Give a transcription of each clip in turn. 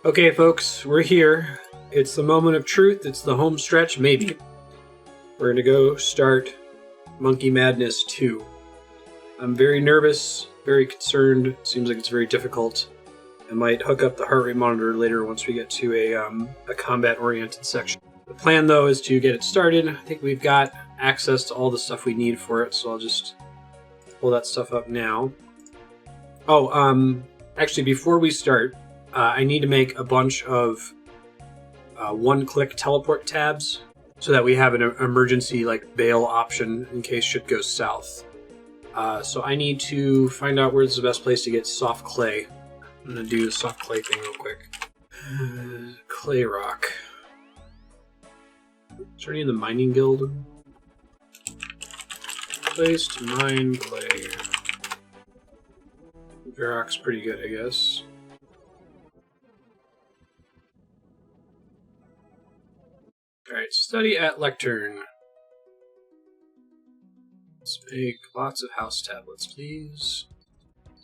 Okay, folks, we're here. It's the moment of truth. It's the home stretch, maybe. We're going to go start Monkey Madness 2. I'm very nervous, very concerned. Seems like it's very difficult. I might hook up the heart rate monitor later once we get to a combat-oriented section. The plan, though, is to get it started. I think we've got access to all the stuff we need for it, so I'll just pull that stuff up now. Oh, actually, before we start, I need to make a bunch of one-click teleport tabs so that we have an emergency bail option in case shit goes south. So I need to find out where's the best place to get soft clay. I'm going to do the soft clay thing real quick. Clay rock. Is there any in the mining guild? Place to mine clay. Rock's pretty good, I guess. Alright, study at lectern. Let's make lots of house tablets, please.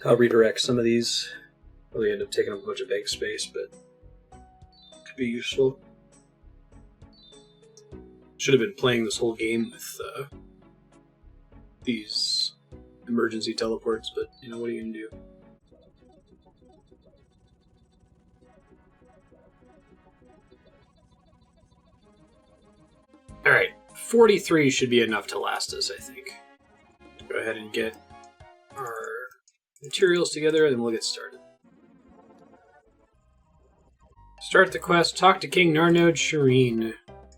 I'll redirect some of these. Probably end up taking up a bunch of bank space, but could be useful. Should have been playing this whole game with these emergency teleports, but you know, what are you gonna do? Alright, 43 should be enough to last us, I think. Go ahead and get our materials together, and then we'll get started. Start the quest, talk to King Narnode Shireen.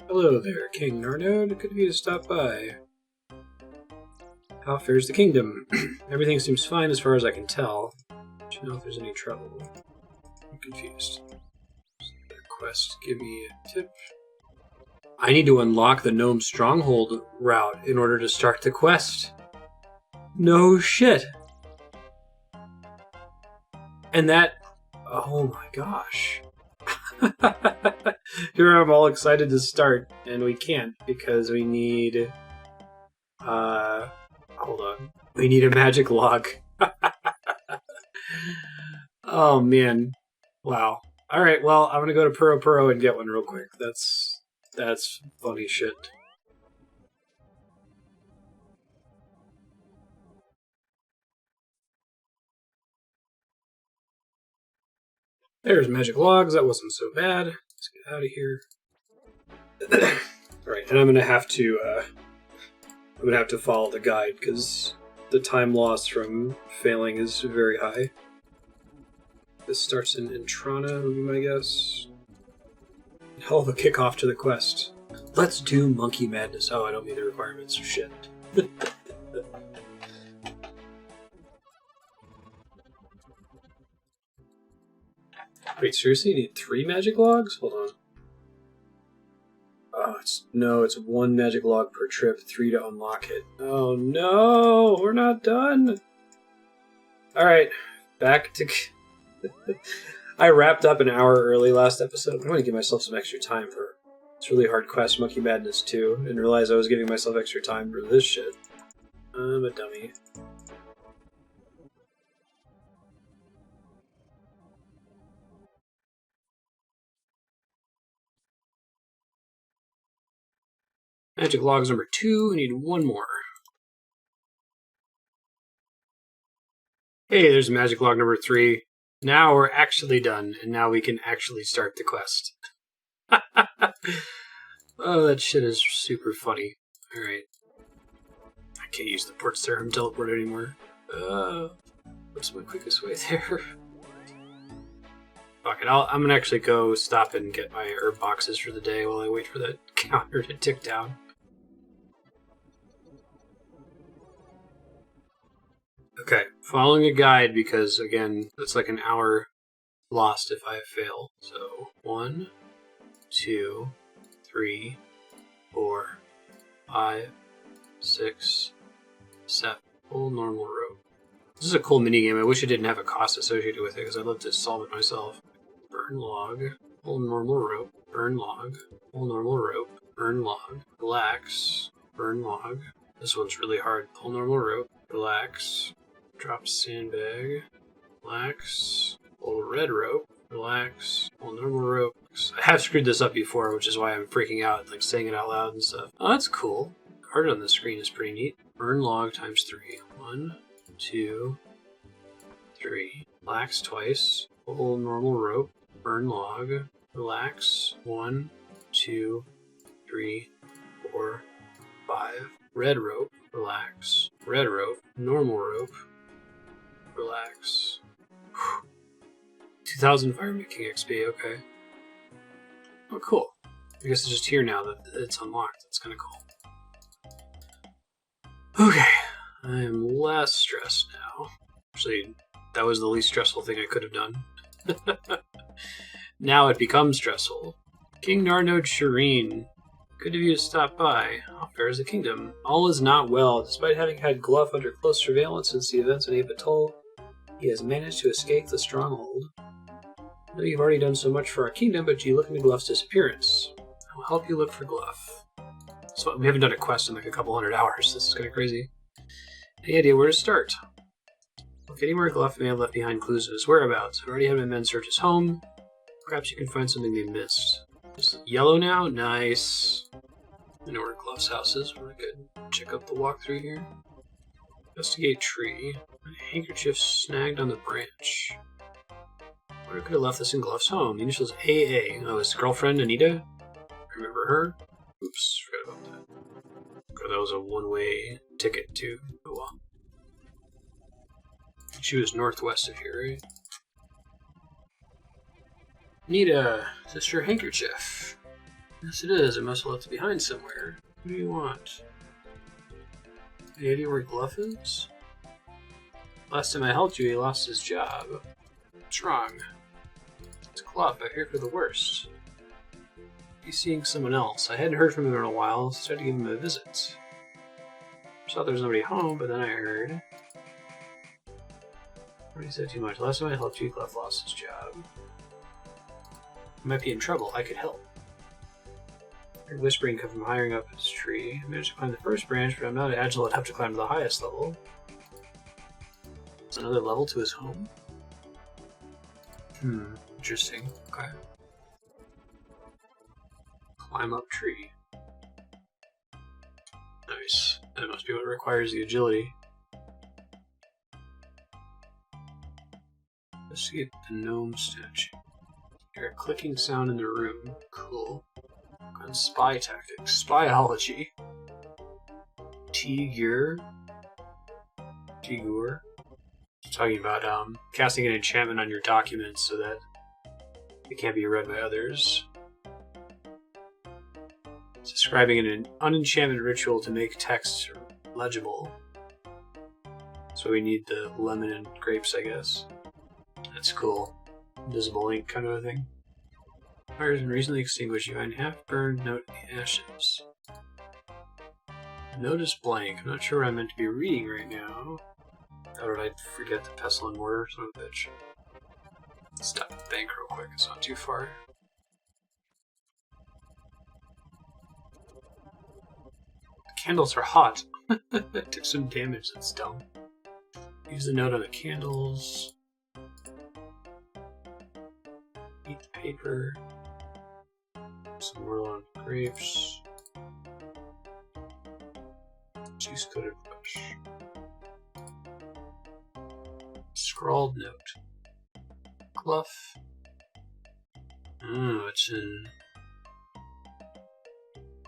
Hello there, King Narnode. Good of you to stop by. How fares the kingdom? Everything seems fine as far as I can tell. Do you know if there's any trouble? I'm confused. Quest, give me a tip. I need to unlock the Gnome Stronghold route in order to start the quest. No shit. And that... Oh my gosh. Here I'm all excited to start, and we can't because we need... hold on. We need a magic log. Oh man. Wow. Alright, well, I'm gonna go to Puro Puro and get one real quick. That's funny shit. There's magic logs. That wasn't so bad. Let's get out of here. Right, and I'm gonna have to follow the guide because the time lost from failing is very high. This starts in Intrana, would be my guess. Hell of a kickoff to the quest. Let's do Monkey Madness. Oh, I don't meet the requirements. Shit. Wait, seriously? You need 3 magic logs? Hold on. Oh, it's 1 magic log per trip, 3 to unlock it. Oh no, we're not done. Alright, back to... I wrapped up an hour early last episode. I'm going to give myself some extra time for this really hard quest, Monkey Madness 2, and realize I was giving myself extra time for this shit. I'm a dummy. Magic logs number 2, I need 1 more. Hey, there's magic log number 3. Now we're actually done, and now we can actually start the quest. Oh, that shit is super funny. Alright. I can't use the Port Serum teleport anymore. What's my quickest way there? Fuck it, I'm gonna actually go stop and get my herb boxes for the day while I wait for that counter to tick down. Okay, following a guide because, again, it's like an hour lost if I fail. So, 1, 2, 3, 4, 5, 6, 7. Full normal rope. This is a cool minigame. I wish it didn't have a cost associated with it because I'd love to solve it myself. Burn log. Full normal rope. Burn log. Full normal rope. Burn log. Relax. Burn log. This one's really hard. Pull normal rope. Relax. Drop sandbag. Relax. Pull red rope. relax, pull normal rope. I have screwed this up before, which is why I'm freaking out, like saying it out loud and stuff. Oh, that's cool. Art on the screen is pretty neat. Burn log times 3. 1, 2, 3. Relax twice. Pull normal rope. Burn log. Relax. 1, 2, 3, 4, 5. Red rope. Relax. Red rope. Normal rope. Relax. 2000 Fireman King XP, okay. Oh, cool. I guess it's just here now that it's unlocked. That's kind of cool. Okay, I am less stressed now. Actually, that was the least stressful thing I could have done. Now it becomes stressful. King Narnode Shireen, good of you to stop by. How fair is the kingdom? All is not well. Despite having had Gluff under close surveillance since the events in Apatol, he has managed to escape the stronghold. I know you've already done so much for our kingdom, but do you look into Gluff's disappearance? I will help you look for Gluff. So we haven't done a quest in like a couple 100 hours. This is kind of crazy. Any idea where to start? Look anywhere Gluff may have left behind clues of his whereabouts. I've already had my men search his home. Perhaps you can find something they missed. It's yellow now? Nice. I know where Gluff's house is. We're good. Check out the walkthrough here. Investigate tree. A handkerchief snagged on the branch. Where could have left this in Gluff's home? The initials AA. Oh, his girlfriend Anita? Remember her? Oops, forgot about that. Oh, that was a one-way ticket too. Oh well. She was northwest of here, right? Anita, is this your handkerchief? Yes, it is. It must have left it behind somewhere. What do you want? Any idea where Gluff is? Last time I helped you, he lost his job. What's wrong? It's Gluff. I fear for the worst. He's seeing someone else. I hadn't heard from him in a while, so I tried to give him a visit. I thought there was nobody home, but then I heard. Already said too much. Last time I helped you, Gluff lost his job. I might be in trouble. I could help. I heard whispering come from higher up his tree. I managed to climb the first branch, but I'm not agile enough to climb to the highest level. Is another level to his home? Interesting. Okay. Climb up tree. Nice. That must be what requires the agility. Investigate the gnome statue. Hear a clicking sound in the room. Cool. On spy tactics. Spyology. Tigur. Talking about casting an enchantment on your documents so that it can't be read by others. It's describing an unenchantment ritual to make text legible. So we need the lemon and grapes, I guess. That's cool. Invisible ink kind of a thing. Fire has been recently extinguished. You find half-burned note in the ashes. Note is blank. I'm not sure what I'm meant to be reading right now. Or did I forget the pestle and mortar? Son of a bitch. Stop the bank real quick. It's not too far. The candles are hot. That took some damage. That's dumb. Use the note on the candles. Eat the paper. Some more on grapes. Juice coated brush. Scrawled note. Gluff. Oh, it's in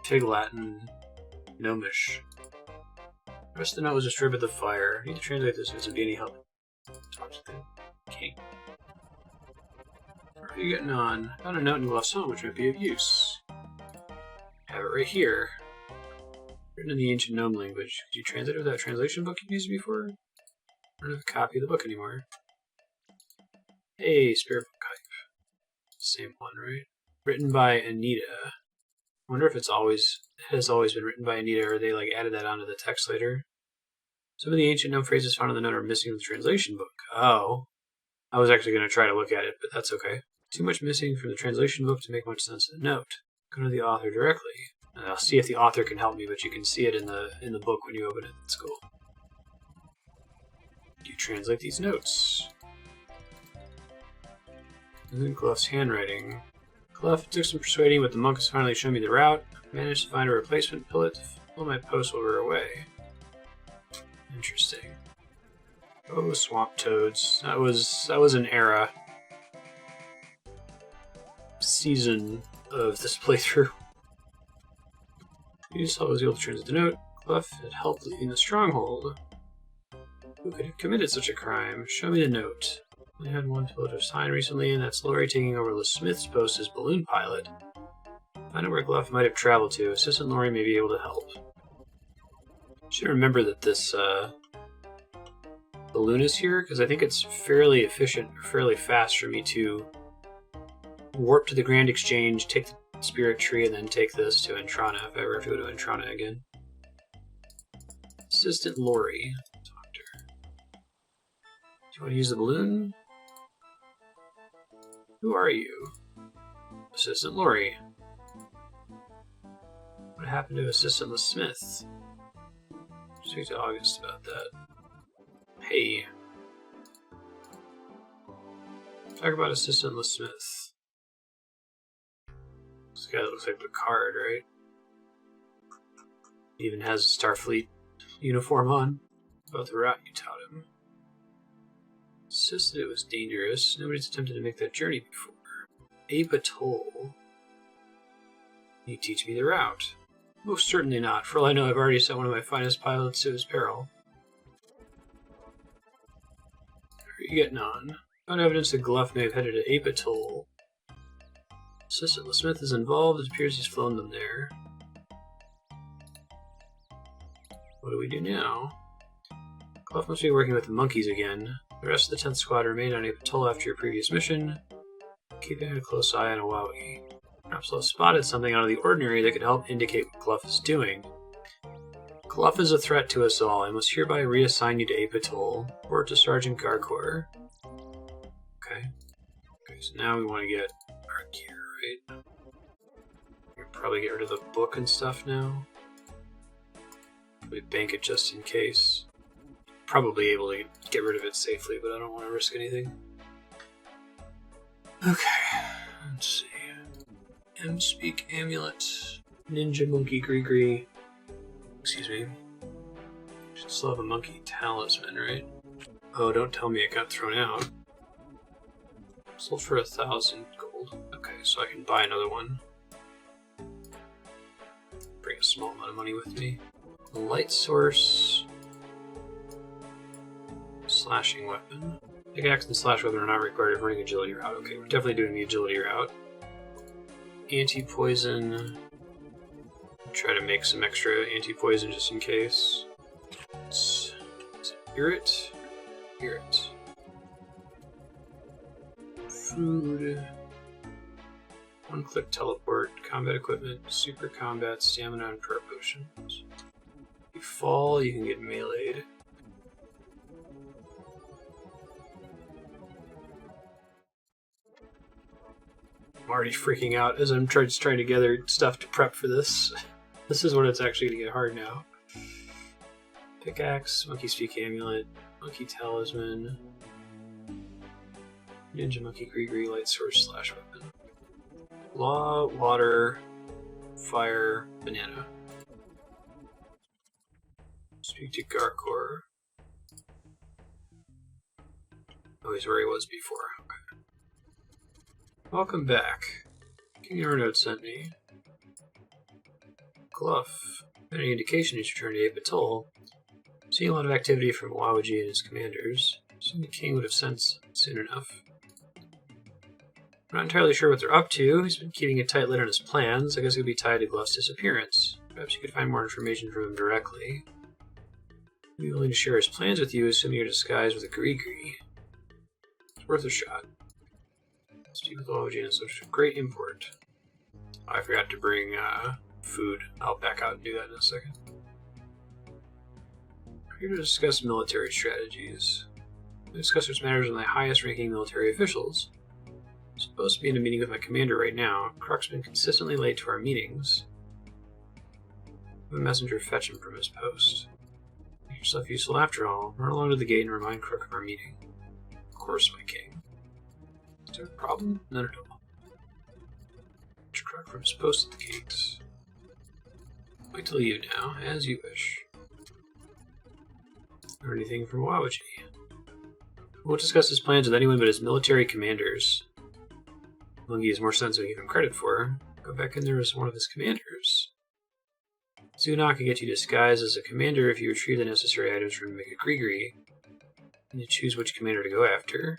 Pig Latin, Gnomish. The rest of the note was destroyed by the fire. I need to translate this if it's be any help. Talk to the king. How are you getting on? I found a note in Gluff's home which might be of use. I have it right here. Written in the ancient gnome language. Could you translate it with that translation book you've used before? I don't have a copy of the book anymore. Hey, Spirit Book Hype. Same one, right? Written by Anita. I wonder if it has always been written by Anita, or they like added that onto the text later. Some of the ancient gnome phrases found in the note are missing in the translation book. Oh. I was actually going to try to look at it, but that's okay. Too much missing from the translation book to make much sense in the note. Go to the author directly. And I'll see if the author can help me, but you can see it in the book when you open it. That's cool. You translate these notes. Gluff's handwriting. Gluff, it took some persuading, but the monk has finally shown me the route. I managed to find a replacement pillet to fill my post while we were away. Interesting. Oh, swamp toads. That was an era. Season of this playthrough. You saw was able to translate the note. Gluff had helped leading the stronghold. Who could have committed such a crime? Show me the note. I had one pilot of sign recently, and that's Lori taking over Liz Smith's post as balloon pilot. Find out where Gluff might have traveled to. Assistant Lori may be able to help. Should remember that this balloon is here, because I think it's fairly efficient, or fairly fast for me to warp to the Grand Exchange, take the Spirit Tree, and then take this to Entrana, if I ever have to go to Entrana again. Assistant Lori. Talk to her. Do you want to use the balloon? Who are you? Assistant Lori. What happened to Assistant Liz Smith? Speak to August about that. Hey. Talk about Assistant Liz Smith. This guy looks like Picard, right? He even has a Starfleet uniform on. About the route you taught him. Insisted it was dangerous. Nobody's attempted to make that journey before. Ape Atoll. You teach me the route. Most certainly not. For all I know, I've already sent one of my finest pilots to his peril. How are you getting on? Found evidence that Gluff may have headed to Ape Atoll. Assistant Liz Smith is involved. It appears he's flown them there. What do we do now? Gluff must be working with the monkeys again. The rest of the 10th Squad remained on Ape Atoll after your previous mission, keeping a close eye on Owawi. Perhaps they'll have spotted something out of the ordinary that could help indicate what Gluff is doing. Gluff is a threat to us all. I must hereby reassign you to Ape Atoll. Report to Sergeant Garkor. Okay, so now we want to get our gear, right? We probably get rid of the book and stuff now. We bank it just in case. Probably able to get rid of it safely, but I don't want to risk anything. Okay, let's see. M-Speak Amulet. Ninja Monkey Gree. Excuse me. Should still have a monkey talisman, right? Oh, don't tell me it got thrown out. Sold for 1,000 gold. Okay, so I can buy another one. Bring a small amount of money with me. A light source. Slashing weapon. Pickaxe and slash weapon are not required if running agility route. Okay, we're definitely doing the agility route. Anti-poison. Try to make some extra anti-poison just in case. Is it Spirit? Spirit. Food. One-click teleport. Combat equipment. Super combat. Stamina and prayer potions. If you fall, you can get meleeed. I'm already freaking out as I'm just trying to gather stuff to prep for this. This is when it's actually going to get hard now. Pickaxe, Monkey Speak Amulet, Monkey Talisman, Ninja Monkey Gree, Light Source slash weapon. Law, water, fire, banana. Speak to Garkor. Oh, he's where he was before. Okay. Welcome back. King Arnold sent me. Gluff. Any indication he's returned to Ape Atoll. Seeing a lot of activity from Wawaji and his commanders. Assume the king would have sent soon enough. I'm not entirely sure what they're up to. He's been keeping a tight lid on his plans. I guess it would be tied to Gluff's disappearance. Perhaps you could find more information from him directly. He'd be willing to share his plans with you, assuming you're disguised with a Gree. It's worth a shot. Speak with Wawaji and such great import. I forgot to bring food. I'll back out and do that in a second. We're here to discuss military strategies. We discuss which matters with my highest ranking military officials. I'm supposed to be in a meeting with my commander right now. Kruk's been consistently late to our meetings. Have a messenger fetch him from his post. Make yourself useful after all. Run along to the gate and remind Kruk of our meeting. Of course, my king. Is there a problem? None at all. Crook from his post at the gates. Wait till you now, as you wish. Or anything from Wawaji. We won't discuss his plans with anyone but his military commanders. Monkey has more sense than we give him credit for. Go back in there as one of his commanders. Zuna can get you disguised as a commander if you retrieve the necessary items from make a Grigri. And you choose which commander to go after.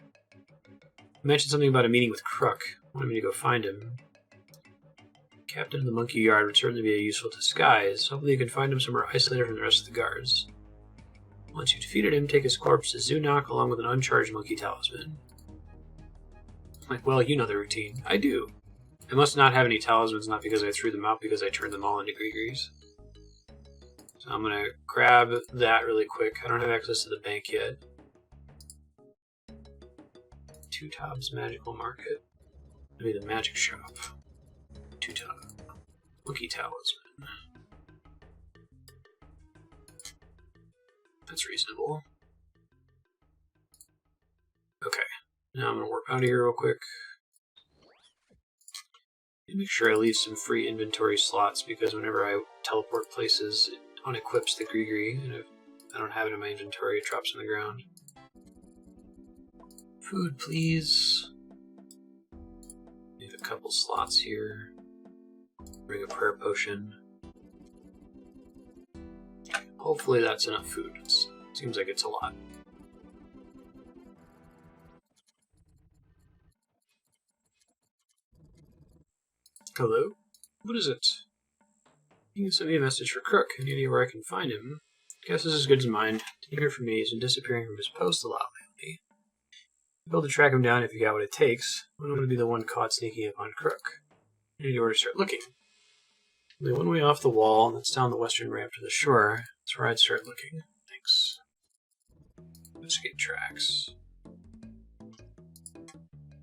You mentioned something about a meeting with Crook. Wanted me to go find him. Captain of the Monkey Yard would certainly be a useful disguise. Hopefully you can find him somewhere isolated from the rest of the guards. Once you've defeated him, take his corpse to Zunok along with an uncharged monkey talisman. Like, well, you know the routine. I do. I must not have any talismans, not because I threw them out, because I turned them all into Grigris. So I'm gonna grab that really quick. I don't have access to the bank yet. Two Tobs Magical Market. Maybe the magic shop. Two Tob. Monkey talisman. That's reasonable. Okay. Now I'm going to warp out of here real quick. And make sure I leave some free inventory slots because whenever I teleport places, it unequips the Grigri, and if I don't have it in my inventory, it drops on the ground. Food, please. Leave a couple slots here. Bring a prayer potion. Hopefully that's enough food. Seems like it's a lot. Hello? What is it? You can send me a message for Crook. Any idea where I can find him? Guess this is as good as mine. Didn't hear from me. He's been disappearing from his post a lot lately. You'll be able to track him down if you got what it takes. I don't want to be the one caught sneaking up on Crook. I need where to start looking. Only one way off the wall, and that's down the western ramp to the shore. That's where I'd start looking. Thanks. Investigate tracks.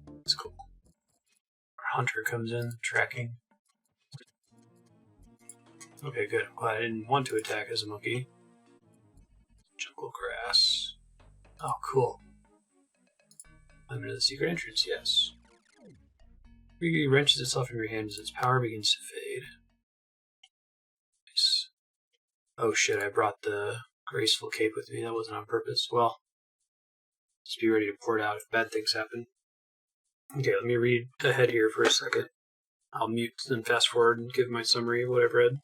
That's cool. Our hunter comes in, tracking. Okay, good. I'm glad I didn't want to attack as a monkey. Jungle grass. Oh, cool. I'm into the secret entrance, yes. Grigri wrenches itself from your hand as its power begins to fade. Nice. Oh shit, I brought the graceful cape with me. That wasn't on purpose. Well, just be ready to pour it out if bad things happen. Okay, let me read ahead here for a second. I'll mute and fast forward and give my summary of what I've read.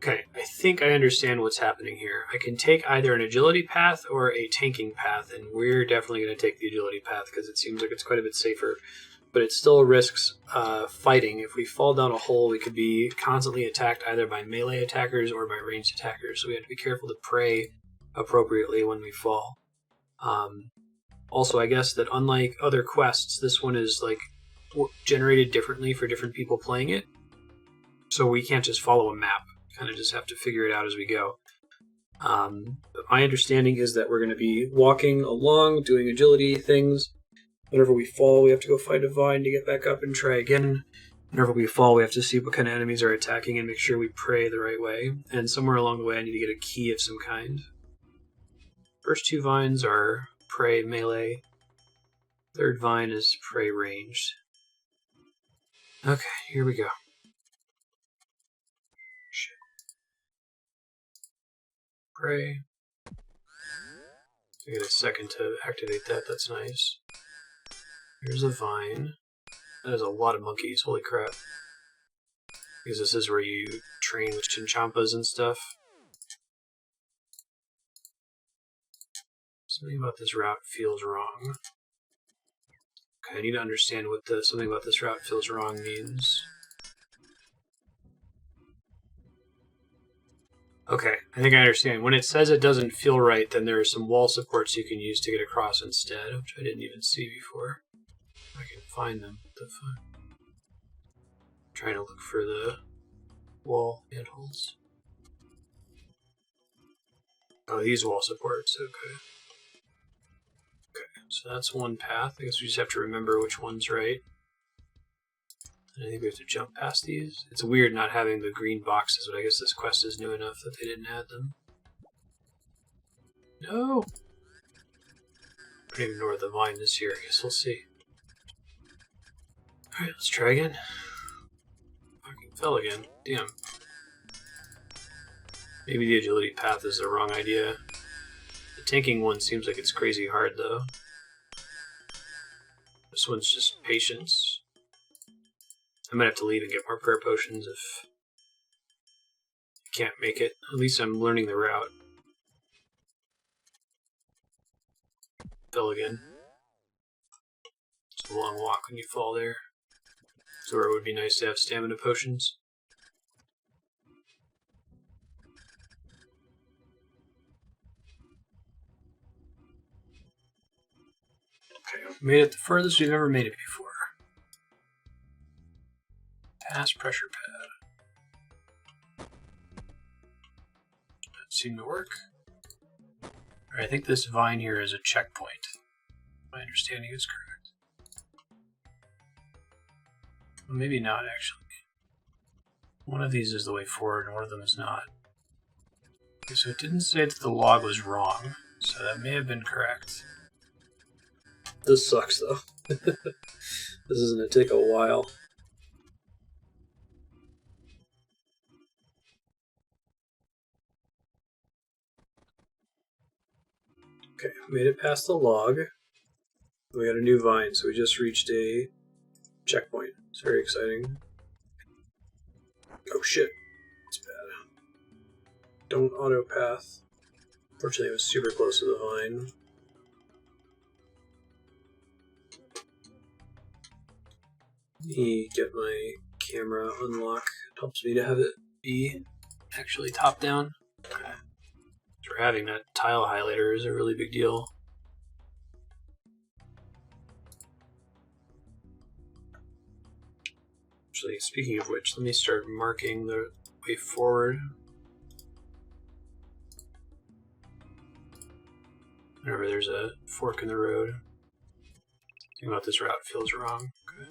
Okay, I think I understand what's happening here. I can take either an agility path or a tanking path, and we're definitely going to take the agility path because it seems like it's quite a bit safer. But it still risks fighting. If we fall down a hole, we could be constantly attacked either by melee attackers or by ranged attackers, so we have to be careful to pray appropriately when we fall. Also, I guess that unlike other quests, this one is like generated differently for different people playing it, so we can't just follow a map. Kind of just have to figure it out as we go. But my understanding is that we're going to be walking along, doing agility things. Whenever we fall, we have to go find a vine to get back up and try again. Whenever we fall, we have to see what kind of enemies are attacking and make sure we pray the right way. And somewhere along the way, I need to get a key of some kind. First two vines are pray melee. Third vine is pray ranged. Okay, here we go. Shit. Pray. I get a second to activate that, that's nice. Here's a vine. That is a lot of monkeys, holy crap. Because this is where you train with chinchampas and stuff. Something about this route feels wrong. Okay, I need to understand what the something about this route feels wrong means. Okay, I think I understand. When it says it doesn't feel right, then there are some wall supports you can use to get across instead, which I didn't even see before. I can find them. What the fuck? I'm trying to look for the wall handholds. Oh, these wall supports, okay. Okay, so that's one path. I guess we just have to remember which one's right. I think we have to jump past these. It's weird not having the green boxes, but I guess this quest is new enough that they didn't add them. No! I don't even know where the vine is here. I guess we'll see. Alright, let's try again. Fucking fell again. Damn. Maybe the agility path is the wrong idea. The tanking one seems like it's crazy hard, though. This one's just patience. I might have to leave and get more prayer potions if I can't make it. At least I'm learning the route. Fell again. It's a long walk when you fall there. So it would be nice to have stamina potions. Okay, made it the furthest we've ever made it before. Pass pressure pad. That seemed to work. Alright, I think this vine here is a checkpoint. My understanding is correct. Well, maybe not, actually. One of these is the way forward, and one of them is not. Okay, so it didn't say that the log was wrong, so that may have been correct. This sucks, though. This is going to take a while. Okay, made it past the log. We got a new vine, so we just reached a checkpoint. It's very exciting. Oh shit. It's bad. Don't auto path. Fortunately, I was super close to the vine. Let me get my camera unlock. It helps me to have it be actually top down. Okay. So having that tile highlighter is a really big deal. Actually, speaking of which, let me start marking the way forward. Whenever there's a fork in the road. Thinking about this route feels wrong. Okay.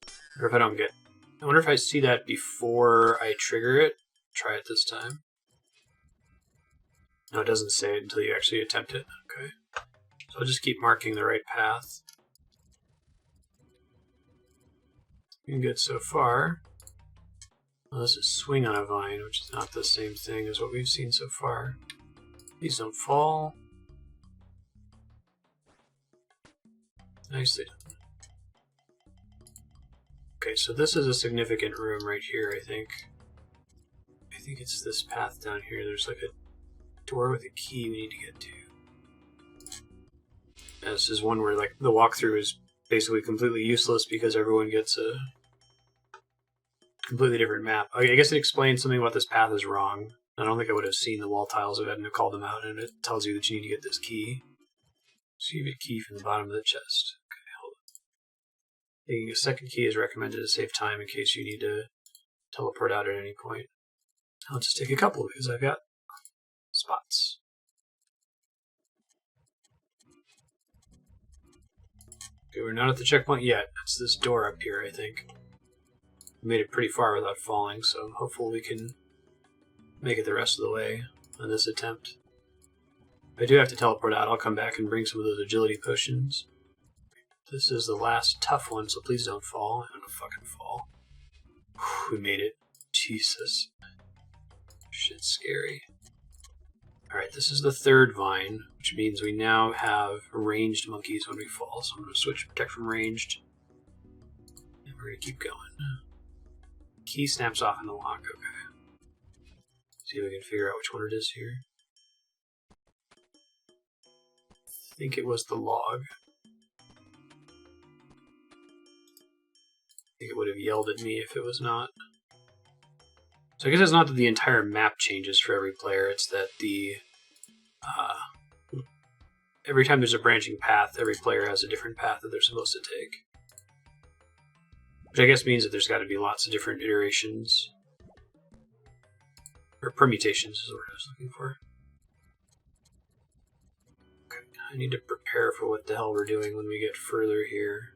I wonder if I don't get... I wonder if I see that before I trigger it. Try it this time. No, it doesn't say it until you actually attempt it. Okay. So I'll just keep marking the right path. Been good so far. Well, this is swing on a vine, which is not the same thing as what we've seen so far. Please don't fall. Nicely done. Okay, so this is a significant room right here, I think. I think it's this path down here. There's like a door with a key we need to get to. And this is one where like the walkthrough is basically completely useless because everyone gets a completely different map. Okay, I guess it explains something about this path is wrong. I don't think I would have seen the wall tiles if I hadn't called them out, and it tells you that you need to get this key. So you get a key from the bottom of the chest. Okay, hold on. Taking a second key is recommended to save time in case you need to teleport out at any point. I'll just take a couple because I've got spots. Okay, we're not at the checkpoint yet. It's this door up here, I think. We made it pretty far without falling, so hopefully we can make it the rest of the way on this attempt. If I do have to teleport out, I'll come back and bring some of those agility potions. This is the last tough one, so please don't fall. I'm gonna fucking fall. Whew, we made it. Jesus. Shit's scary. Alright, this is the third vine, which means we now have ranged monkeys when we fall. So I'm going to switch protect from ranged. And we're going to keep going. Key snaps off in the lock, okay. See if we can figure out which one it is here. I think it was the log. I think it would have yelled at me if it was not. So I guess it's not that the entire map changes for every player, it's that the every time there's a branching path, every player has a different path that they're supposed to take. Which I guess means that there's got to be lots of different iterations. Or permutations is what I was looking for. Okay, I need to prepare for what the hell we're doing when we get further here.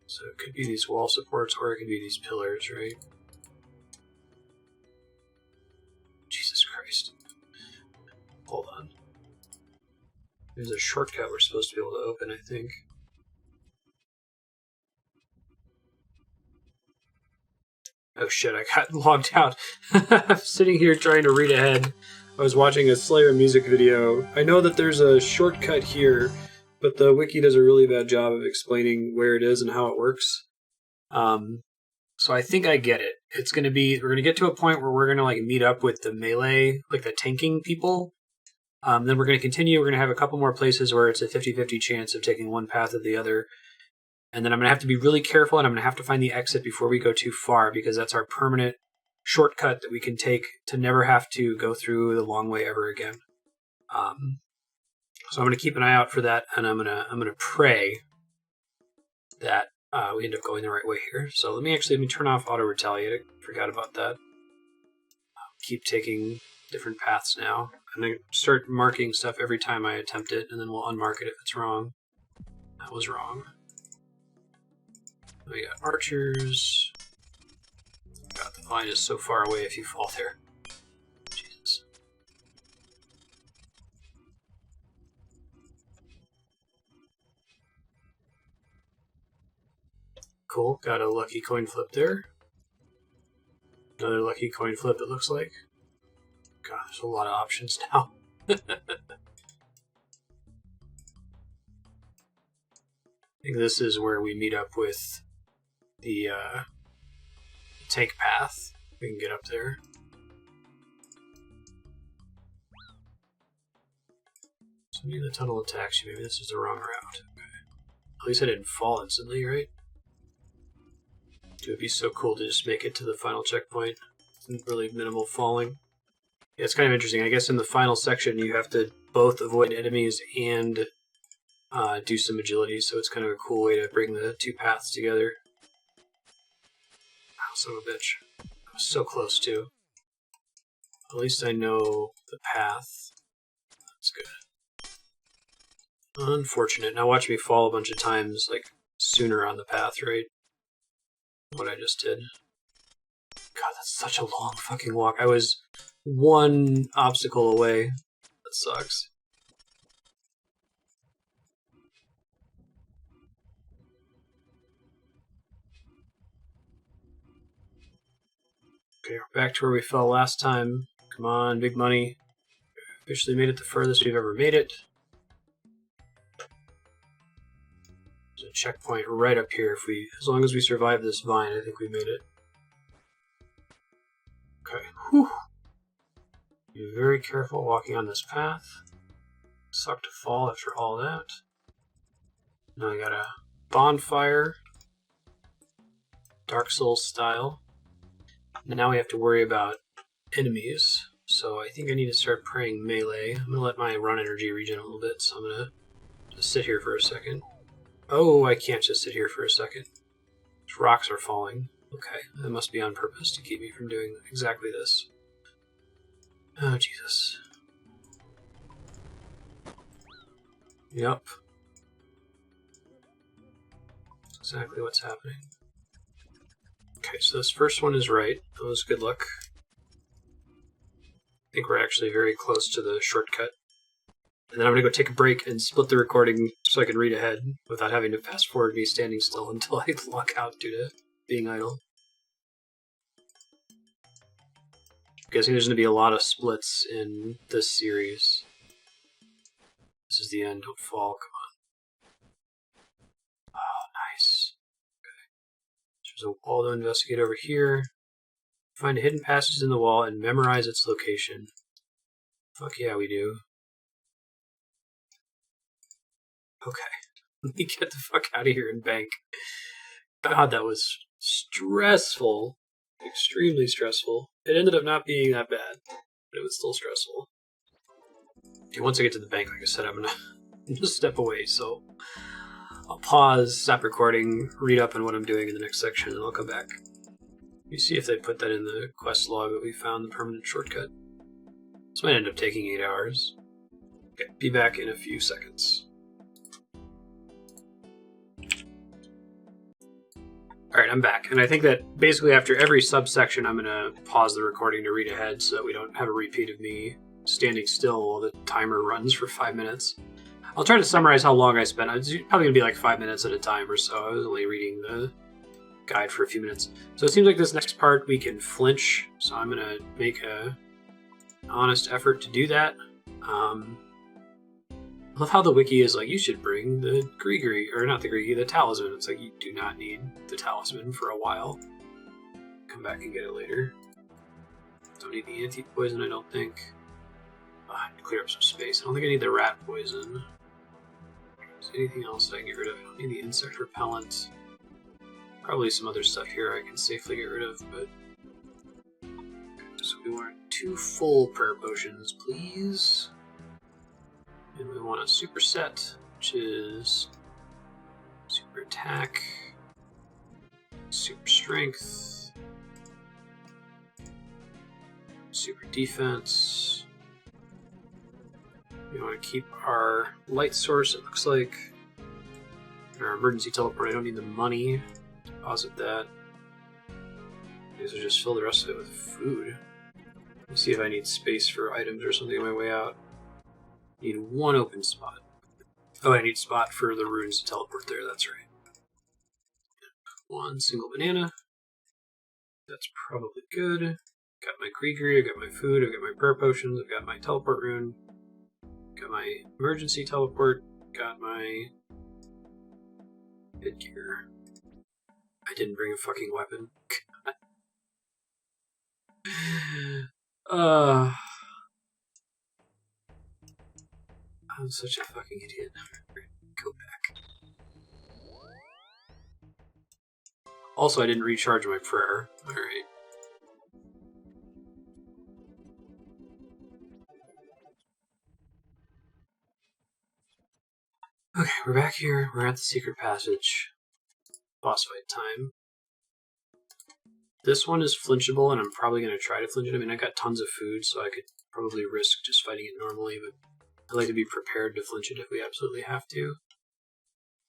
So it could be these wall supports, or it could be these pillars, right? Jesus Christ. Hold on. There's a shortcut we're supposed to be able to open, I think. Oh shit, I got logged out. I'm sitting here trying to read ahead. I was watching a Slayer music video. I know that there's a shortcut here, but the wiki does a really bad job of explaining where it is and how it works. So I think I get it. It's going to be, we're going to get to a point where we're going to like meet up with the melee, like the tanking people. Then we're going to continue. We're going to have a couple more places where it's a 50-50 chance of taking one path or the other. And then I'm going to have to be really careful, and I'm going to have to find the exit before we go too far, because that's our permanent shortcut that we can take to never have to go through the long way ever again. So I'm going to keep an eye out for that, and I'm going to pray that we end up going the right way here. So let me turn off auto retaliate. I forgot about that. Keep taking different paths now. I'm going to start marking stuff every time I attempt it, and then we'll unmark it if it's wrong. That was wrong. We got archers. God, the vine is so far away if you fall there. Jesus. Cool, got a lucky coin flip there. Another lucky coin flip, it looks like. God, there's a lot of options now. I think this is where we meet up with the tank path. We can get up there. So maybe the tunnel attacks you. Maybe this is the wrong route. Okay. At least I didn't fall instantly, right? It would be so cool to just make it to the final checkpoint. Really minimal falling. Yeah, it's kind of interesting. I guess in the final section you have to both avoid enemies and do some agility, so it's kind of a cool way to bring the two paths together. Oh, son of a bitch. I was so close too. At least I know the path. That's good. Unfortunate. Now watch me fall a bunch of times, like, sooner on the path, right? What I just did. God, that's such a long fucking walk. I was one obstacle away. That sucks. Okay, we're back to where we fell last time. Come on, big money. Officially made it the furthest we've ever made it. There's a checkpoint right up here. As long as we survive this vine, I think we made it. Okay. Whew. Be very careful walking on this path. Suck to fall after all that. Now I got a bonfire. Dark Souls style. And now we have to worry about enemies. So I think I need to start praying melee. I'm going to let my run energy regen a little bit, so I'm going to just sit here for a second. Oh, I can't just sit here for a second. These rocks are falling. Okay, that must be on purpose to keep me from doing exactly this. Oh, Jesus. Yep. That's exactly what's happening. Okay, so this first one is right. That was good luck. I think we're actually very close to the shortcut. And then I'm going to go take a break and split the recording so I can read ahead without having to fast forward me standing still until I log out due to being idle. I'm guessing there's going to be a lot of splits in this series. This is the end. Don't fall. Come on. Oh, nice. Okay. There's a wall to investigate over here. Find hidden passages in the wall and memorize its location. Fuck yeah, we do. Okay. Let me get the fuck out of here and bank. God, that was stressful. Extremely stressful. It ended up not being that bad, but it was still stressful. Okay, once I get to the bank, like I said, I'm gonna step away, so I'll pause, stop recording, read up on what I'm doing in the next section, and I'll come back. Let me see if they put that in the quest log that we found, the permanent shortcut. This might end up taking 8 hours. Okay, be back in a few seconds. Alright, I'm back. And I think that basically after every subsection, I'm going to pause the recording to read ahead so that we don't have a repeat of me standing still while the timer runs for 5 minutes. I'll try to summarize how long I spent. It's probably going to be like 5 minutes at a time or so. I was only reading the guide for a few minutes. So it seems like this next part we can flinch. So I'm going to make an honest effort to do that. I love how the wiki is like, you should bring the Gree, or not the Gree, the talisman. It's like, you do not need the talisman for a while. Come back and get it later. Don't need the anti-poison, I don't think. I need to clear up some space. I don't think I need the rat poison. Is there anything else that I can get rid of? I don't need the insect repellent. Probably some other stuff here I can safely get rid of, but... So we want 2 full prayer potions, please. And we want a superset, which is super attack, super strength, super defense. We want to keep our light source, it looks like. And our emergency teleport, I don't need the money. Deposit that. I guess I'll just fill the rest of it with food. Let me see if I need space for items or something on my way out. Need 1 open spot. Oh, I need spot for the runes to teleport there, that's right. 1 single banana. That's probably good. Got my Gree, I've got my food, I've got my prayer potions, I've got my teleport rune. Got my emergency teleport, got my headgear. I didn't bring a fucking weapon. I'm such a fucking idiot. Go back. Also, I didn't recharge my prayer. Alright. Okay, we're back here. We're at the secret passage. Boss fight time. This one is flinchable, and I'm probably going to try to flinch it. I mean, I got tons of food, so I could probably risk just fighting it normally, but I like to be prepared to flinch it if we absolutely have to.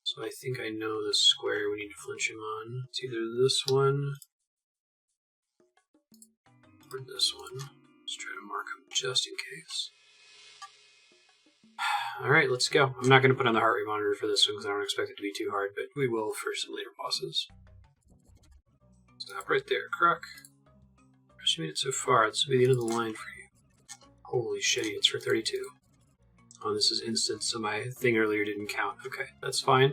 So I think I know the square we need to flinch him on. It's either this one or this one. Let's try to mark him just in case. Alright, let's go. I'm not going to put on the heart rate monitor for this one because I don't expect it to be too hard, but we will for some later bosses. Stop right there, Croc. You made it so far. This will be the end of the line for you. Holy shit, it's for 32. Oh, this is instant, so my thing earlier didn't count. Okay, that's fine.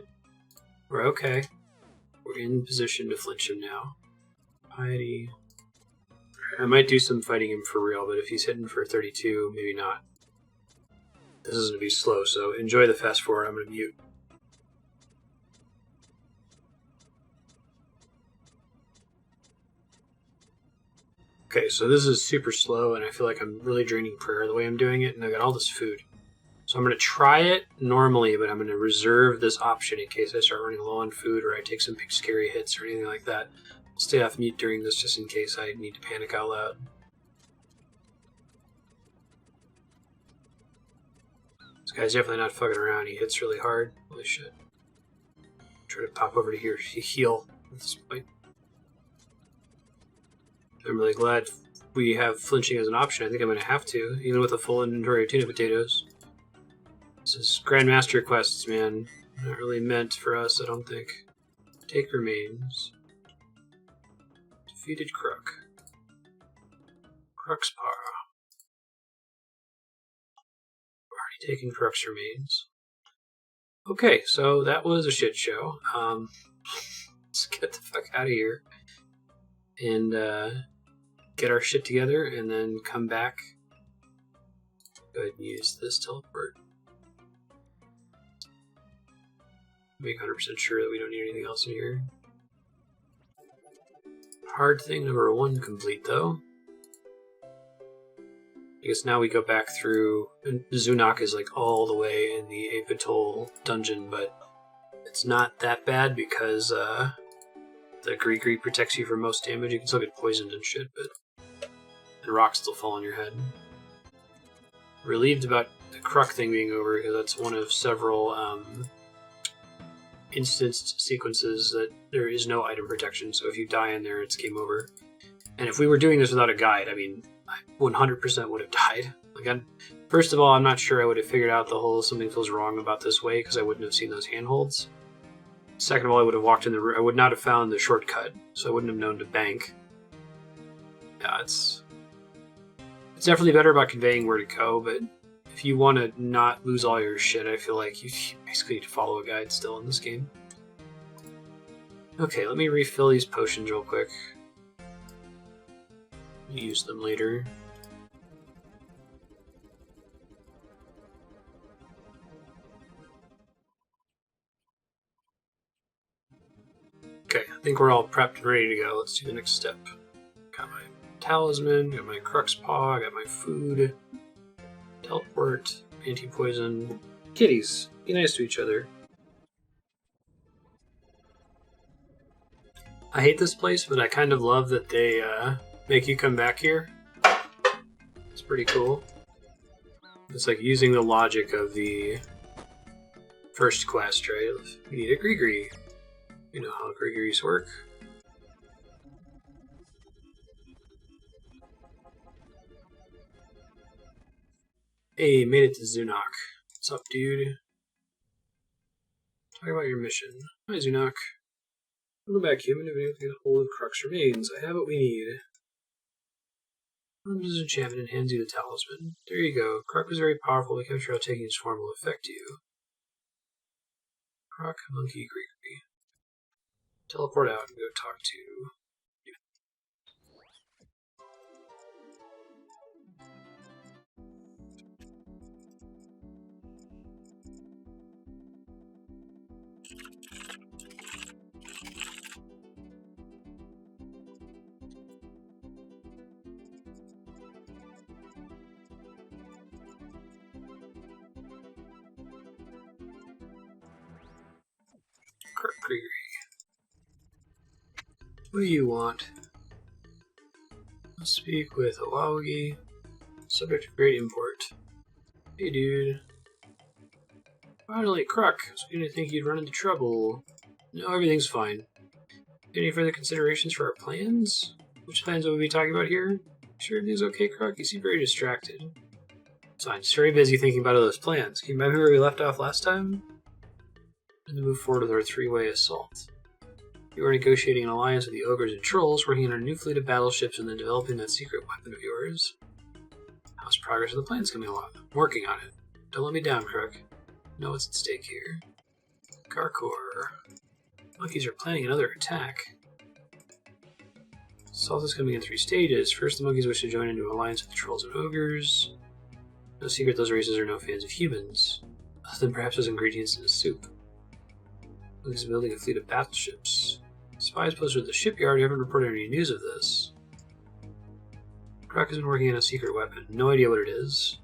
We're okay. We're in position to flinch him now. Piety. I might do some fighting him for real, but if he's hitting for 32, maybe not. This is going to be slow, so enjoy the fast forward. I'm going to mute. Okay, so this is super slow, and I feel like I'm really draining prayer the way I'm doing it, and I got all this food. So I'm going to try it normally, but I'm going to reserve this option in case I start running low on food or I take some big scary hits or anything like that. I'll stay off mute during this just in case I need to panic out loud. This guy's definitely not fucking around. He hits really hard. Holy shit. Try to pop over to here to heal at this point. I'm really glad we have flinching as an option. I think I'm going to have to, even with a full inventory of tuna potatoes. This is Grandmaster quests, man. Not really meant for us, I don't think. Take remains. Defeated Crook. Crook's paw. Already taken Crook's remains. Okay, so that was a shit show. Let's get the fuck out of here. And, get our shit together, and then come back. Go ahead and use this teleport. Make 100% sure that we don't need anything else in here. Hard thing number 1 complete, though. I guess now we go back through, and Zunak is like all the way in the Apatol dungeon, but it's not that bad because the Gree protects you from most damage. You can still get poisoned and shit, but the rocks still fall on your head. Relieved about the Kruk thing being over, because that's one of several instanced sequences that there is no item protection, so if you die in there, it's game over. And if we were doing this without a guide, I mean, I 100% would have died. Like, first of all, I'm not sure I would have figured out the whole something feels wrong about this way, because I wouldn't have seen those handholds. Second of all, I would have walked in the room. I would not have found the shortcut, so I wouldn't have known to bank. Yeah, it's definitely better about conveying where to go, but if you want to not lose all your shit, I feel like you basically need to follow a guide still in this game. Okay, let me refill these potions real quick. Use them later. Okay, I think we're all prepped and ready to go. Let's do the next step. Got my talisman, got my Crux Paw, got my food. Teleport, anti-poison. Kitties, be nice to each other. I hate this place, but I kind of love that they make you come back here. It's pretty cool. It's like using the logic of the first quest, right? We need a Grigri. You know how Grigris work. Hey, made it to Zunok. What's up, dude? Talk about your mission. Hi, Zunok. Welcome back, human. If you get a hold of Crux remains, I have what we need. Arms his enchantment and hands you the talisman. There you go. Kruk was very powerful. We can't sure how taking his form will affect you. Kruk, monkey, Grigri. Teleport out and go talk to you. Grigri. What do you want? I'll speak with Awawi, subject of great import. Hey, dude. Finally, Kruk. I was beginning to think you'd run into trouble. No, everything's fine. Any further considerations for our plans? Which plans will we be talking about here? Sure everything's okay, Kruk? You seem very distracted. So I'm just very busy thinking about all those plans. Can you remember where we left off last time? And to move forward with our three-way assault. You are negotiating an alliance with the ogres and trolls, working on a new fleet of battleships, and then developing that secret weapon of yours. How's progress of the plans coming along? I'm working on it. Don't let me down, Kruk. Know what's at stake here. Garkor. Monkeys are planning another attack. Assault is coming in 3 stages. First, the monkeys wish to join into an alliance with the trolls and ogres. No secret those races are no fans of humans, other than perhaps as ingredients in a soup. Monkeys are building a fleet of battleships. Spies posted at the shipyard haven't reported any news of this. Kruk has been working on a secret weapon. No idea what it is.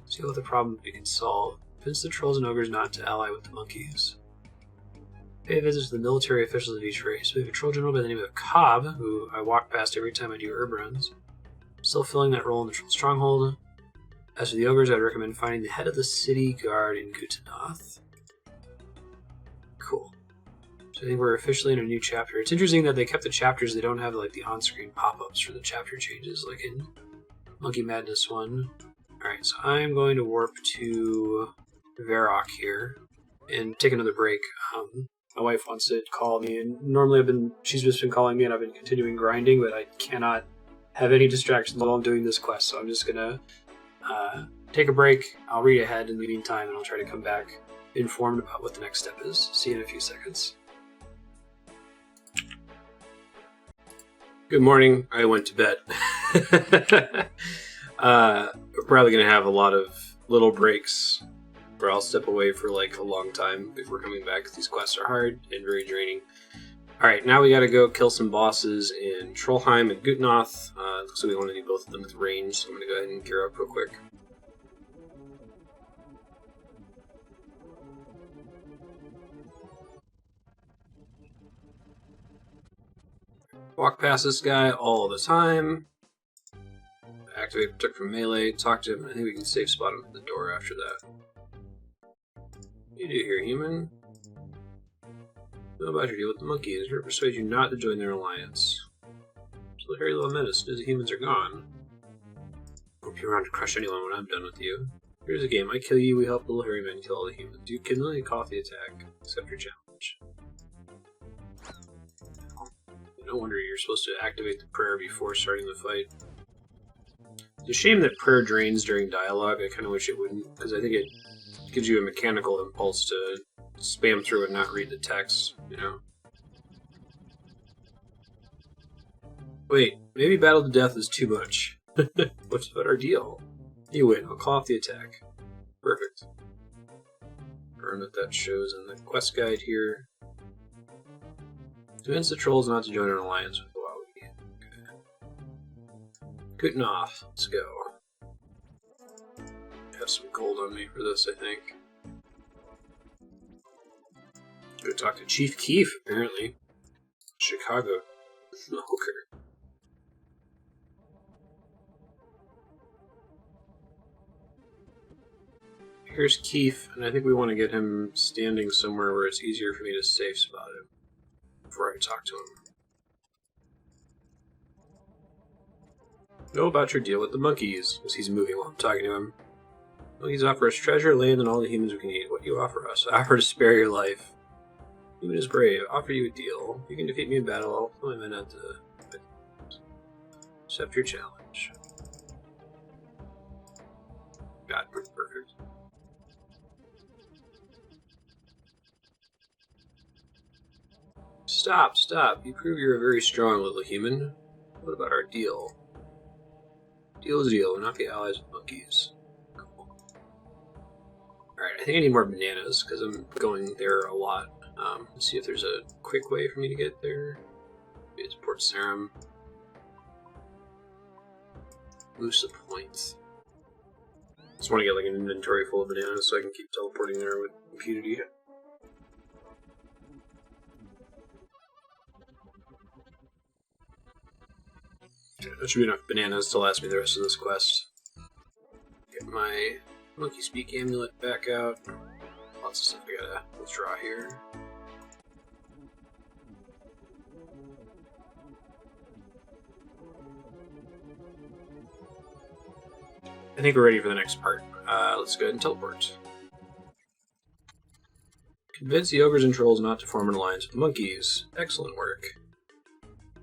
See what the problem we can solve. Convince the trolls and ogres not to ally with the monkeys. Pay a visit to the military officials of each race. We have a troll general by the name of Cobb, who I walk past every time I do herb runs. Still filling that role in the troll stronghold. As for the ogres, I'd recommend finding the head of the city guard in Gutanath. Cool. So I think we're officially in a new chapter. It's interesting that they kept the chapters. They don't have like the on-screen pop-ups for the chapter changes, like in Monkey Madness 1. Alright, so I'm going to warp to Varrock here and take another break. My wife wants to call me, and normally she's just been calling me, and I've been continuing grinding, but I cannot have any distractions while I'm doing this quest, so I'm just gonna take a break. I'll read ahead in the meantime, and I'll try to come back informed about what the next step is. See you in a few seconds. Good morning. I went to bed. We're probably going to have a lot of little breaks where I'll step away for like a long time before coming back, because these quests are hard and very draining. Alright, now we gotta go kill some bosses in Trollheim and Gutanath. Looks like we want to do both of them with range, so I'm going to go ahead and gear up real quick. Walk past this guy all the time. Activate Protect from Melee. Talk to him. I think we can safe spot him at the door after that. What do you do here, human? Know about your deal with the monkeys. We're persuade you not to join their alliance. So the very little menace. The humans are gone. Hope you're around to crush anyone when I'm done with you. Here's a game. I kill you, we help little hairy men kill all the humans. You can only call the attack. Accept your challenge. No wonder you're supposed to activate the prayer before starting the fight. It's a shame that prayer drains during dialogue. I kind of wish it wouldn't, because I think it gives you a mechanical impulse to spam through and not read the text, you know? Wait, maybe battle to death is too much. What's about our deal? You win, I'll call off the attack. Perfect. Learn what that shows in the quest guide here. Convince the trolls not to join an alliance with the Wowie. Okay. Good enough. Let's go. I have some gold on me for this, I think. Go talk to Chief Keef, apparently. Chicago. Smoker. Here's Keef, and I think we want to get him standing somewhere where it's easier for me to safe spot him before I talk to him. Know about your deal with the monkeys, as he's moving while I'm talking to him. Monkeys offer us treasure, land, and all the humans we can eat. What do you offer us? I offer to spare your life. Human is brave. I offer you a deal. You can defeat me in battle. I'll tell my men not to accept your challenge. God, perfect. Stop, stop. You prove you're a very strong little human. What about our deal? Deal is a deal. We'll not be allies with monkeys. Cool. Alright, I think I need more bananas, because I'm going there a lot. Let's see if there's a quick way for me to get there. Maybe it's Port Sarum. Musa Point. Just want to get like an inventory full of bananas so I can keep teleporting there with impunity. Okay, that should be enough bananas to last me the rest of this quest. Get my Monkey Speak amulet back out. Lots of stuff I gotta withdraw here. I think we're ready for the next part. Let's go ahead and teleport. Convince the ogres and trolls not to form an alliance with the monkeys. Excellent work.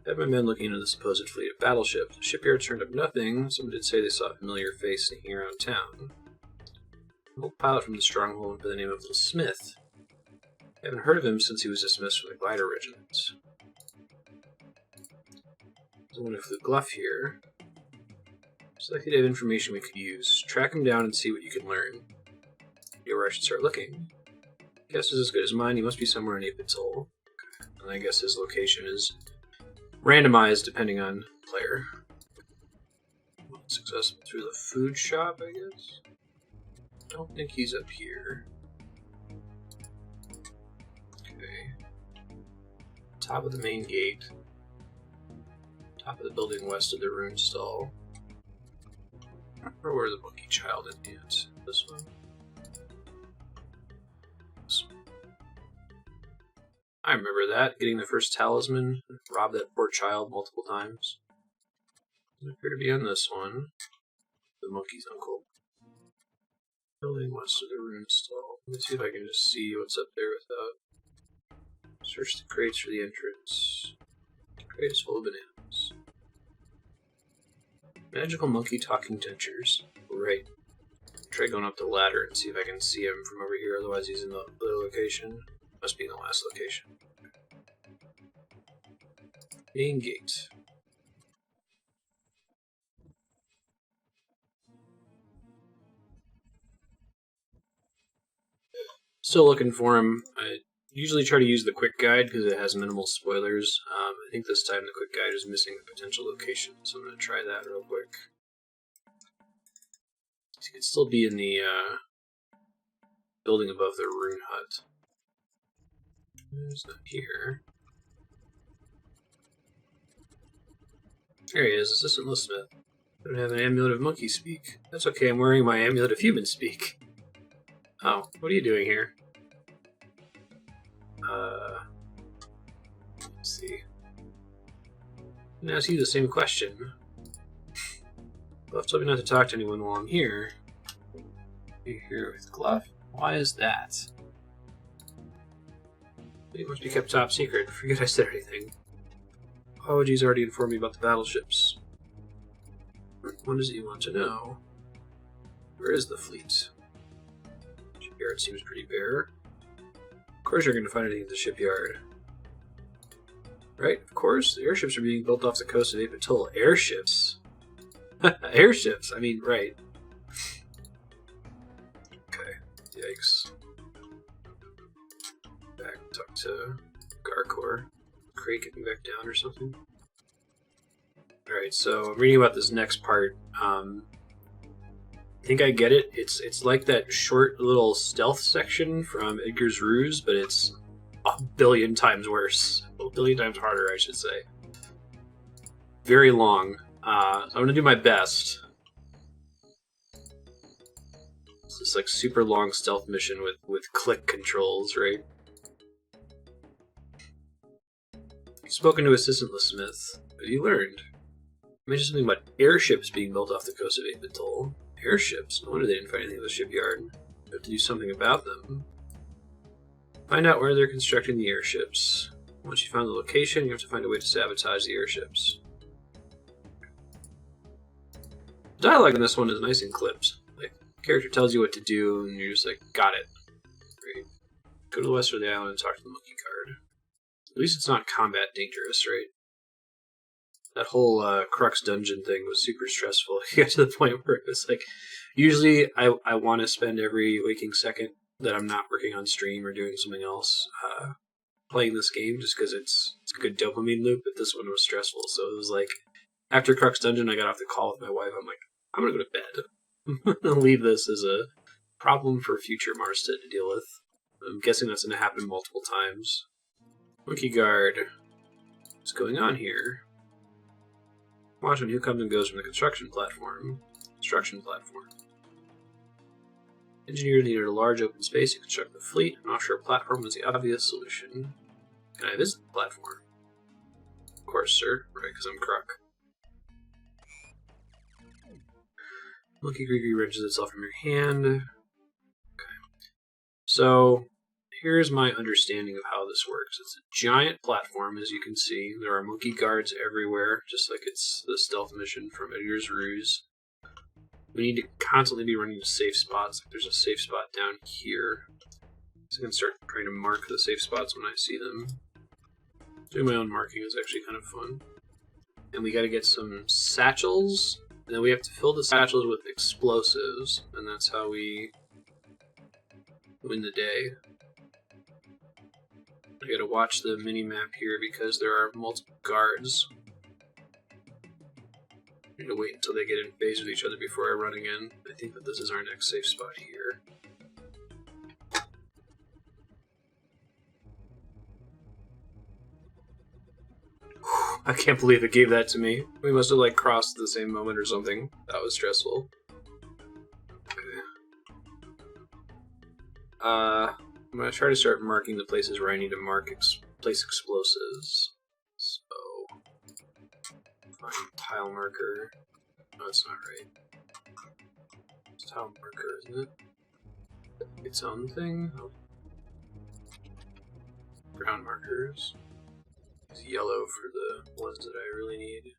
Had my men looking into the supposed fleet of battleships. The shipyards turned up nothing. Some did say they saw a familiar face sneaking around town. An old pilot from the stronghold by the name of Little Smith. I haven't heard of him since he was dismissed from the glider regiment. There's one of the Gluff here. It's likely to have information we could use. Track him down and see what you can learn. You know where I should start looking. Guess is as good as mine. He must be somewhere in Apitol. Okay. And I guess his location is randomized depending on player. Success through the food shop, I guess. Don't think he's up here. Okay. Top of the main gate. Top of the building west of the rune stall. Or where the monkey child is. This one. This one. I remember that, getting the first talisman, rob that poor child multiple times. Doesn't appear to be on this one. The monkey's uncle. Building west of the rune stall. Let me see if I can just see what's up there without. Search the crates for the entrance. The crate is full of bananas. Magical monkey talking dentures. Right. Try going up the ladder and see if I can see him from over here, otherwise he's in the other location. Must be in the last location. Main gate. Still looking for him. I usually try to use the quick guide because it has minimal spoilers. I think this time the quick guide is missing the potential location, so I'm going to try that real quick. He could still be in the building above the rune hut. He's not here. There he is, Assistant Smith. I don't have an amulet of monkey speak. That's okay, I'm wearing my amulet of human speak. Oh, what are you doing here? Let's see. I'm gonna ask you the same question. Bluff told me not to talk to anyone while I'm here. You're here with Gluff? Why is that? It must be kept top secret. Forget I said anything. Apologies already informed me about the battleships. What is it you want to know? Where is the fleet? Shipyard seems pretty bare. Of course you're going to find anything at the shipyard. Right, of course. The airships are being built off the coast of Apatoll. Airships? Airships? I mean, right. Okay. Yikes. Back, talk to Garkor. Crate getting back down or something? Alright, so I'm reading about this next part. I think I get it. It's like that short little stealth section from Edgar's Ruse, but it's a billion times worse. A billion times harder, I should say. Very long. So I'm going to do my best. It's this like super long stealth mission with click controls, right? Spoken to Assistant Smith. What have you learned? I mentioned something about airships being built off the coast of Apatoll. Airships? No wonder they didn't find anything at the shipyard. We have to do something about them. Find out where they're constructing the airships. Once you find the location, you have to find a way to sabotage the airships. The dialogue in this one is nice and clipped. Like, the character tells you what to do, and you're just like, got it. Great. Go to the west of the island and talk to the monkey guard. At least it's not combat dangerous, right? That whole Crux dungeon thing was super stressful. You got to the point where it was like, usually I want to spend every waking second that I'm not working on stream or doing something else playing this game, just because it's a good dopamine loop, but this one was stressful. So it was like, after Crux Dungeon, I got off the call with my wife. I'm like, I'm going to go to bed. I'm going to leave this as a problem for future Marstead to deal with. I'm guessing that's going to happen multiple times. Monkey Guard. What's going on here? Watching who comes and goes from the construction platform. Engineers needed a large open space to construct the fleet. An offshore platform was the obvious solution. Can I visit the platform? Of course, sir. Right, because I'm Kruk. Monkey Gregory wrenches itself from your hand. Okay. So, here's my understanding of how this works. It's a giant platform, as you can see. There are monkey guards everywhere, just like it's the stealth mission from Edgar's Ruse. We need to constantly be running to safe spots. Like there's a safe spot down here. So I can start trying to mark the safe spots when I see them. Doing my own marking is actually kind of fun. And we gotta get some satchels. And then we have to fill the satchels with explosives. And that's how we win the day. I gotta watch the mini-map here because there are multiple guards. I need to wait until they get in phase with each other before I run again. I think that this is our next safe spot here. I can't believe it gave that to me. We must have like crossed at the same moment or something. That was stressful. Okay. I'm gonna try to start marking the places where I need to place explosives. So, find tile marker. No, that's not right. It's tile marker, isn't it? Its own thing. Oh. Ground markers. It's yellow for the ones that I really need.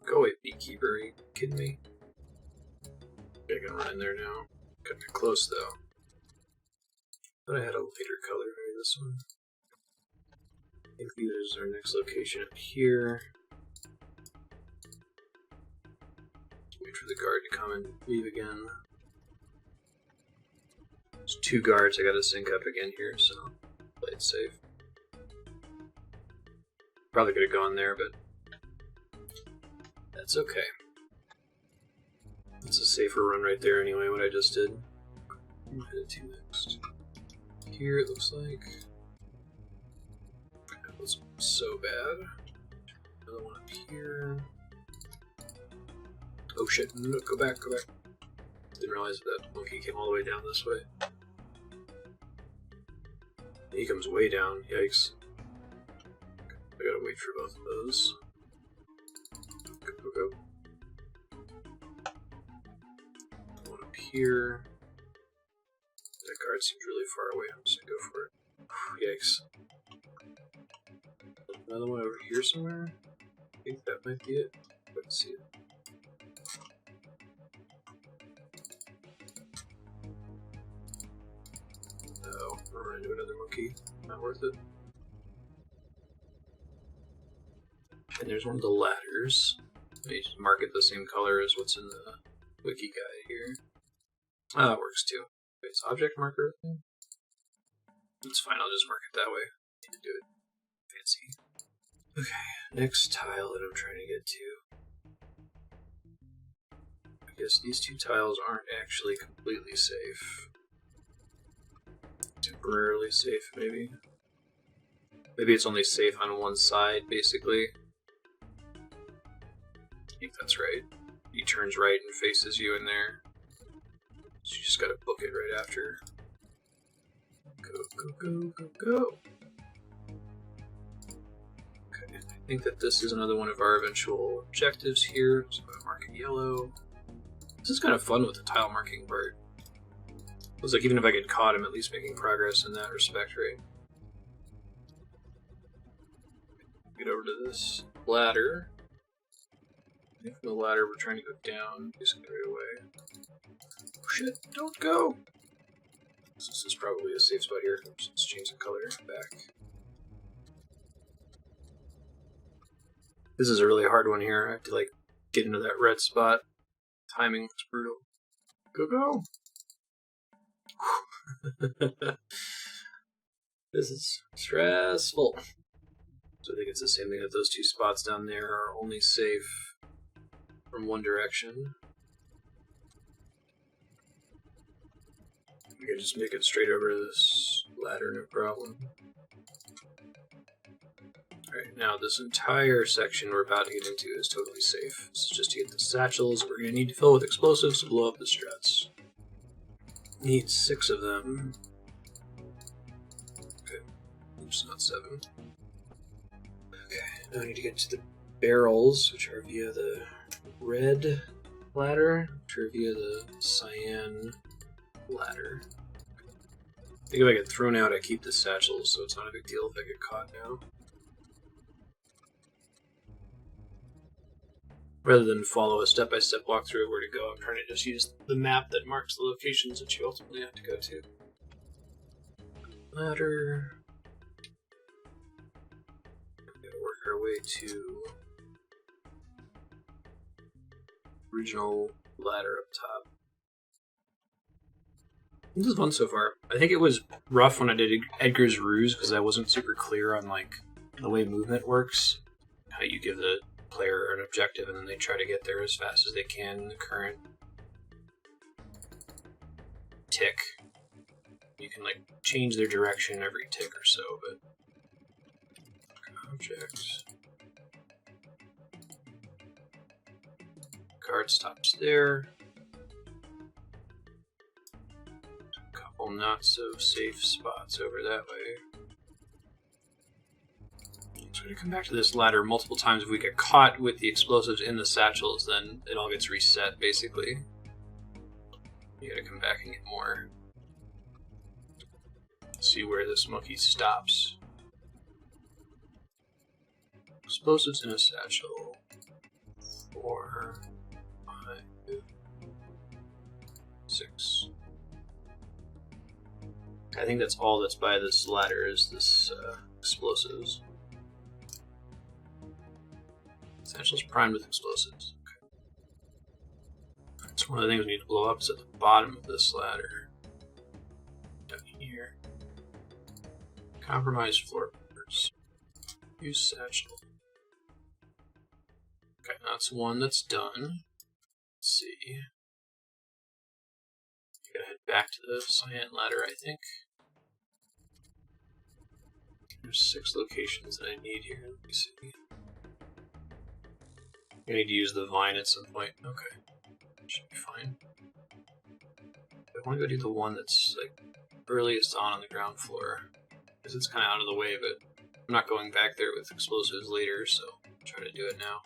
Go away, beekeeper. Are you kidding me? I can run in there now. Got me close though. But I had a lighter color. Maybe this one. I think this is our next location up here. Wait for the guard to come and leave again. There's two guards I gotta sync up again here, so play it safe. Probably could have gone there, but that's okay. It's a safer run right there anyway, what I just did. I'm headed to next. Here it looks like. That was so bad. Another one up here. Oh shit, no, go back, go back. Didn't realize that monkey came all the way down this way. He comes way down, yikes. I gotta wait for both of those. Go, go, go. One up here. That guard seems really far away, I'm just gonna go for it. Yikes. Another one over here somewhere? I think that might be it. Let's see it. Oh, we're running into another monkey. Not worth it. And there's one of the ladders. I need to mark it the same color as what's in the wiki guide here. Ah, that works too. Wait, it's object marker? It's fine, I'll just mark it that way. I need to do it fancy. Okay, next tile that I'm trying to get to. I guess these two tiles aren't actually completely safe. Temporarily safe, maybe. Maybe it's only safe on one side, basically. I think that's right. He turns right and faces you in there. So you just gotta book it right after. Go, go, go, go, go! Okay, I think that this is another one of our eventual objectives here, so I'm gonna mark it yellow. This is kind of fun with the tile marking part. Looks like even if I get caught, I'm at least making progress in that respect, right? Get over to this ladder. I think from the ladder we're trying to go down, basically right away. Oh shit, don't go! This is probably a safe spot here. Let's change the color back. This is a really hard one here. I have to like get into that red spot. Timing looks brutal. Go, go! This is stressful. So I think it's the same thing that those two spots down there are only safe from one direction. We can just make it straight over this ladder, no problem. Alright, now this entire section we're about to get into is totally safe. This is just to get the satchels we're going to need to fill with explosives to blow up the struts. Need 6 of them. Okay. Oops, not 7. Okay, now I need to get to the barrels, which are via the red ladder, which are via the cyan ladder. I think if I get thrown out, I keep the satchels, so it's not a big deal if I get caught now. Rather than follow a step-by-step walkthrough of where to go, I'm trying to just use the map that marks the locations that you ultimately have to go to. Ladder. We're going to work our way to original ladder up top. This is fun so far. I think it was rough when I did Edgar's Ruse because I wasn't super clear on like the way movement works. How you give the player an objective and then they try to get there as fast as they can in the current tick. You can like change their direction every tick or so, but object. Card stops there. Not so safe spots over that way. So we're going to come back to this ladder multiple times. If we get caught with the explosives in the satchels, then it all gets reset, basically. You gotta come back and get more. See where this monkey stops. Explosives in a satchel. 4, 5, 6. I think that's all that's by this ladder is this explosives. Satchel's primed with explosives. Okay. That's one of the things we need to blow up is at the bottom of this ladder. Down here. Compromised floor members. Use satchel. Okay, that's one that's done. Let's see. Gotta head back to the cyan ladder, I think. There's 6 locations that I need here. Let me see. I need to use the vine at some point. Okay. Should be fine. I want to go do the one that's like earliest on the ground floor. Because it's kind of out of the way, but I'm not going back there with explosives later, so I'm trying to do it now.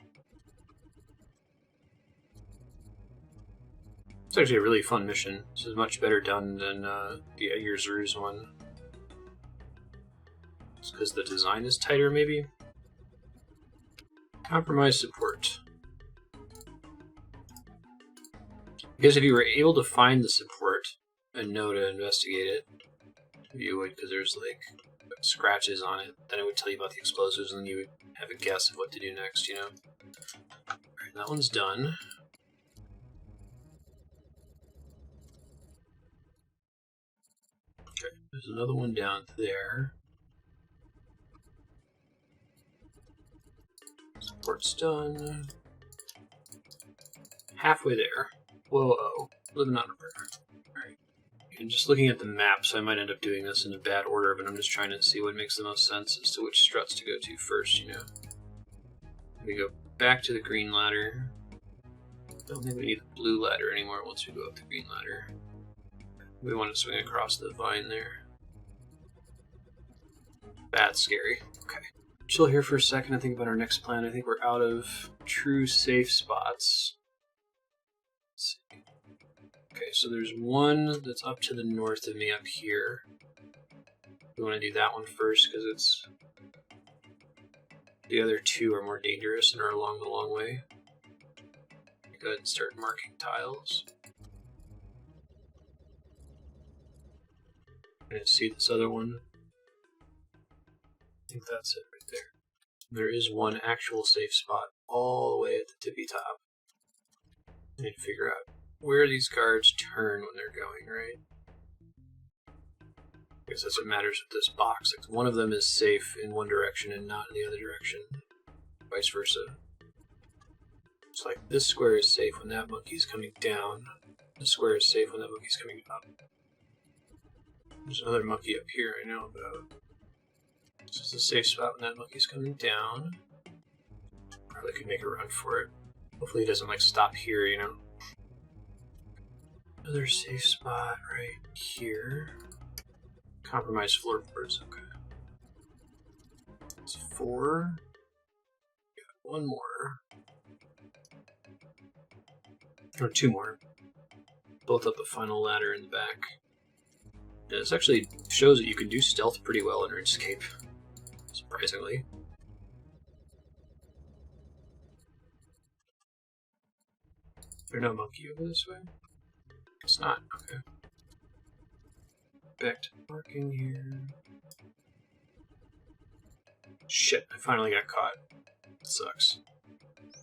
It's actually a really fun mission. This is much better done than the Edgar's Ruse one. It's because the design is tighter, maybe? Compromise support. Because if you were able to find the support and know to investigate it, you would, because there's like scratches on it, then it would tell you about the explosives, and then you would have a guess of what to do next, you know? Alright, that one's done. Okay, there's another one down there. Support's done. Halfway there. Whoa, living on a prayer. Alright. And just looking at the map, so I might end up doing this in a bad order, but I'm just trying to see what makes the most sense as to which struts to go to first, you know. We go back to the green ladder. Don't think we need the blue ladder anymore once we go up the green ladder. We want to swing across the vine there. That's scary. Okay. Chill here for a second and think about our next plan. I think we're out of true safe spots. Let's see. Okay, so there's one that's up to the north of me up here. We want to do that one first because it's... The other two are more dangerous and are along the long way. Go ahead and start marking tiles. And see this other one. I think that's it right there. There is one actual safe spot all the way at the tippy top. I need to figure out where these guards turn when they're going, right? I guess that's what matters with this box. Like one of them is safe in one direction and not in the other direction. Vice versa. It's like this square is safe when that monkey's coming down. This square is safe when that monkey's coming up. There's another monkey up here I know about. This is a safe spot when that monkey's coming down. Probably could make a run for it. Hopefully he doesn't like stop here, you know. Another safe spot right here. Compromised floorboards, okay. That's 4. Got one more. Or 2 more. Both up the final ladder in the back. And this actually shows that you can do stealth pretty well in RuneScape. Surprisingly. There's no monkey over this way? It's not, okay. Back to marking here. Shit, I finally got caught. It sucks.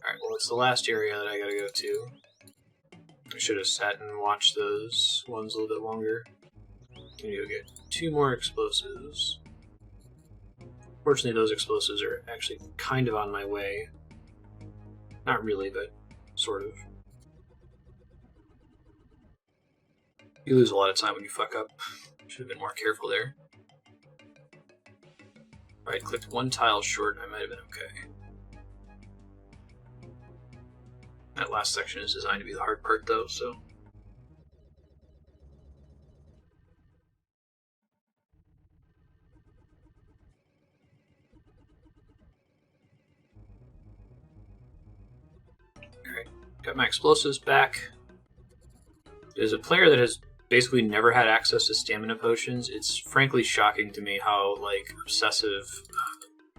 Alright, well it's the last area that I gotta go to. I should have sat and watched those ones a little bit longer. I'm gonna go get 2 more explosives. Fortunately, those explosives are actually kind of on my way. Not really, but sort of. You lose a lot of time when you fuck up. Should have been more careful there. If I clicked 1 tile short, I might have been okay. That last section is designed to be the hard part, though, so... Alright, got my explosives back. As a player that has basically never had access to stamina potions, it's frankly shocking to me how, like, obsessive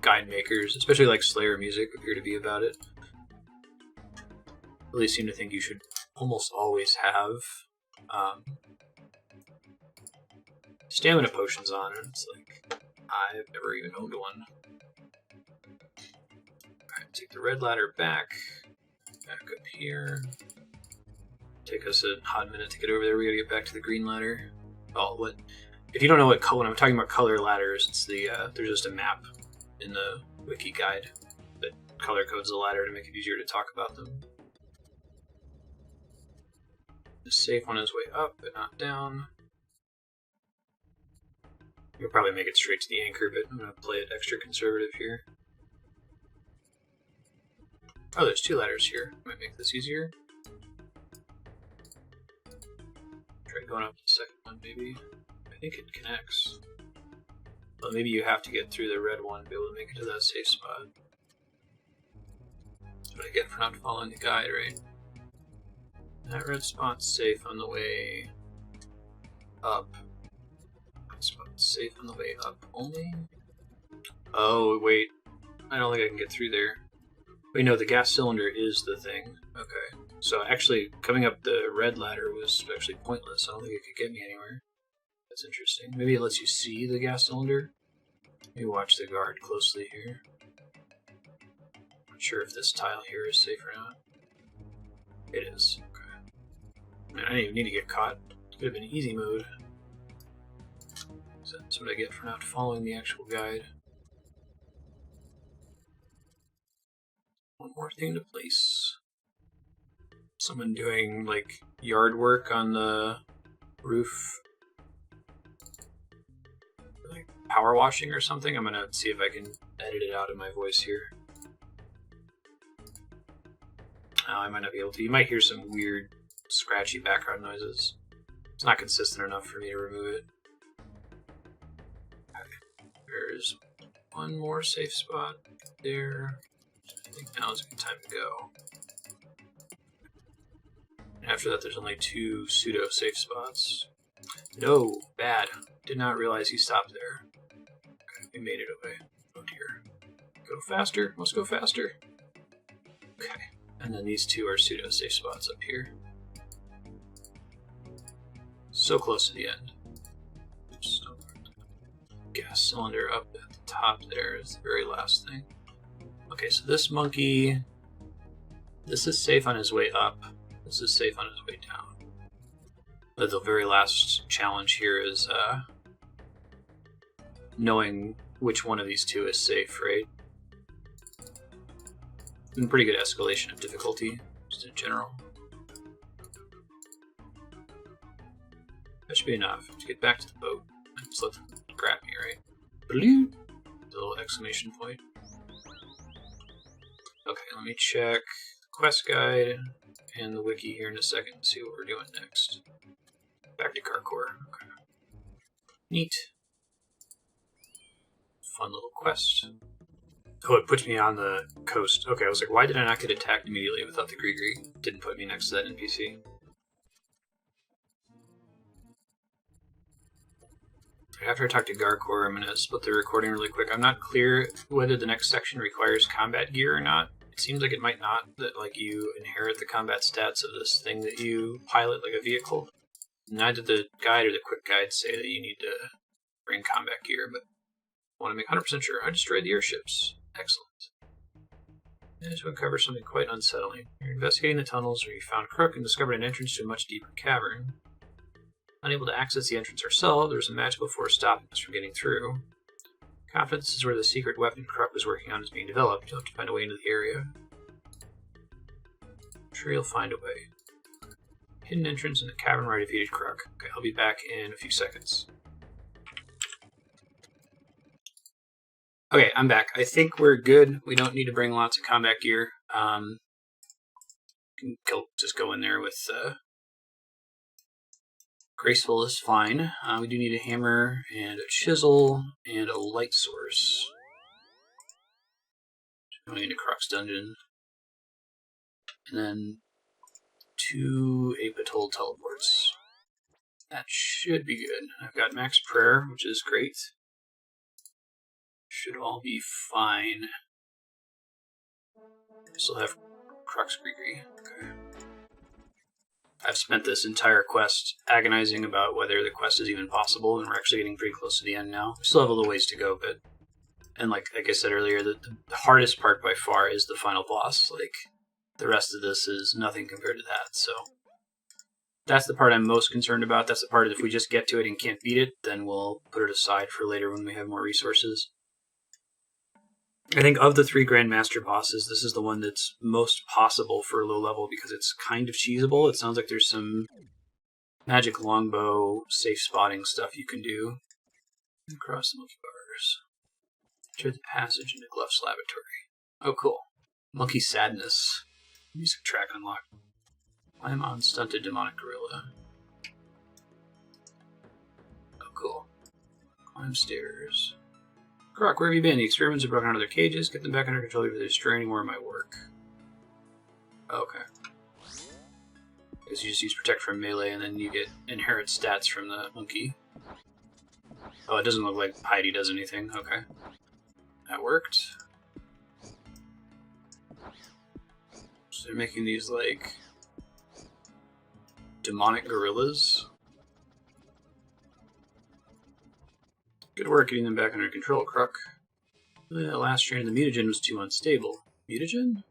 guide makers, especially like Slayer music, appear to be about it. Really seem to think you should almost always have stamina potions on, and it's like, I've never even owned one. Alright, take the red ladder back up here. Take us a hot minute to get over there. We gotta get back to the green ladder. Oh, what? If you don't know what color, when I'm talking about color ladders, it's the there's just a map in the wiki guide that color codes the ladder to make it easier to talk about them. The safe one is way up, but not down. You'll probably make it straight to the anchor, but I'm gonna play it extra conservative here. Oh, there's 2 ladders here. Might make this easier. Try going up the second one, maybe. I think it connects. Well, maybe you have to get through the red one to be able to make it to that safe spot. That's what I get for not following the guide, right? That red spot's safe on the way up. Red spot's safe on the way up only? Oh, wait. I don't think I can get through there. Wait, no, the gas cylinder is the thing. Okay. So actually, coming up the red ladder was actually pointless. I don't think it could get me anywhere. That's interesting. Maybe it lets you see the gas cylinder? Maybe watch the guard closely here. Not sure if this tile here is safe or not. It is. Okay. Man, I didn't even need to get caught. It could have been easy mode. So that's what I get for not following the actual guide. One more thing to place. Someone doing, like, yard work on the roof. Like, power washing or something. I'm gonna see if I can edit it out of my voice here. Oh, I might not be able to. You might hear some weird, scratchy background noises. It's not consistent enough for me to remove it. Okay. There's one more safe spot there. I think now is a good time to go. After that, there's only 2 pseudo-safe spots. No, bad. Did not realize he stopped there. Okay, we made it away. Oh dear. Go faster. Must go faster. Okay. And then these 2 are pseudo-safe spots up here. So close to the end. Oops. Gas cylinder up at the top there is the very last thing. Okay, so this monkey... This is safe on his way up. This is safe on his way down. But the very last challenge here is knowing which one of these 2 is safe, right? And pretty good escalation of difficulty, just in general. That should be enough to get back to the boat. Just let them grab me, right? Blue! The little exclamation point. Okay, let me check the quest guide and the wiki here in a second and see what we're doing next. Back to Carcore. Okay. Neat. Fun little quest. Oh, it puts me on the coast. Okay, I was like, why did I not get attacked immediately without the Gree-Gree? Didn't put me next to that NPC. After I talk to Garcore, I'm going to split the recording really quick. I'm not clear whether the next section requires combat gear or not. It seems like it might not, that like you inherit the combat stats of this thing that you pilot like a vehicle. Neither the guide or the quick guide say that you need to bring combat gear, but I want to make 100% sure. I destroyed the airships. Excellent. And to uncover something quite unsettling. You're investigating the tunnels where you found Crook and discovered an entrance to a much deeper cavern. Unable to access the entrance ourselves, there's a magical force stopping us from getting through. Confident this is where the secret weapon Crook was working on is being developed. You'll have to find a way into the area. I'm sure you'll find a way. Hidden entrance in the cavern where I defeated Crook. Okay, I'll be back in a few seconds. Okay, I'm back. I think we're good. We don't need to bring lots of combat gear. Just go in there with graceful is fine. We do need a hammer and a chisel and a light source. Going into Croc's dungeon. And then 2 Apatol teleports. That should be good. I've got max prayer, which is great. Should all be fine. Still have Croc's Gree-Gree. Okay. I've spent this entire quest agonizing about whether the quest is even possible, and we're actually getting pretty close to the end now. We still have a little ways to go, but... And like I said earlier, the hardest part by far is the final boss. Like, the rest of this is nothing compared to that, so... That's the part I'm most concerned about. That's the part if we just get to it and can't beat it, then we'll put it aside for later when we have more resources. I think of the 3 Grandmaster bosses, this is the one that's most possible for low level because it's kind of cheesable. It sounds like there's some magic longbow, safe spotting stuff you can do. Across the monkey bars. Enter the passage into Gluff's laboratory. Oh, cool. Monkey Sadness. Music track unlocked. I'm on Stunted Demonic Gorilla. Oh, cool. Climb stairs. Croc, where have you been? The experiments have broken out of their cages. Get them back under control before they destroy any more of my work. Okay. I guess you just use Protect from melee and then you get inherent stats from the monkey. Oh, it doesn't look like Heidi does anything. Okay. That worked. So they're making these, like, demonic gorillas. Good work getting them back under control, Crook. The last strain of the mutagen was too unstable. Mutagen?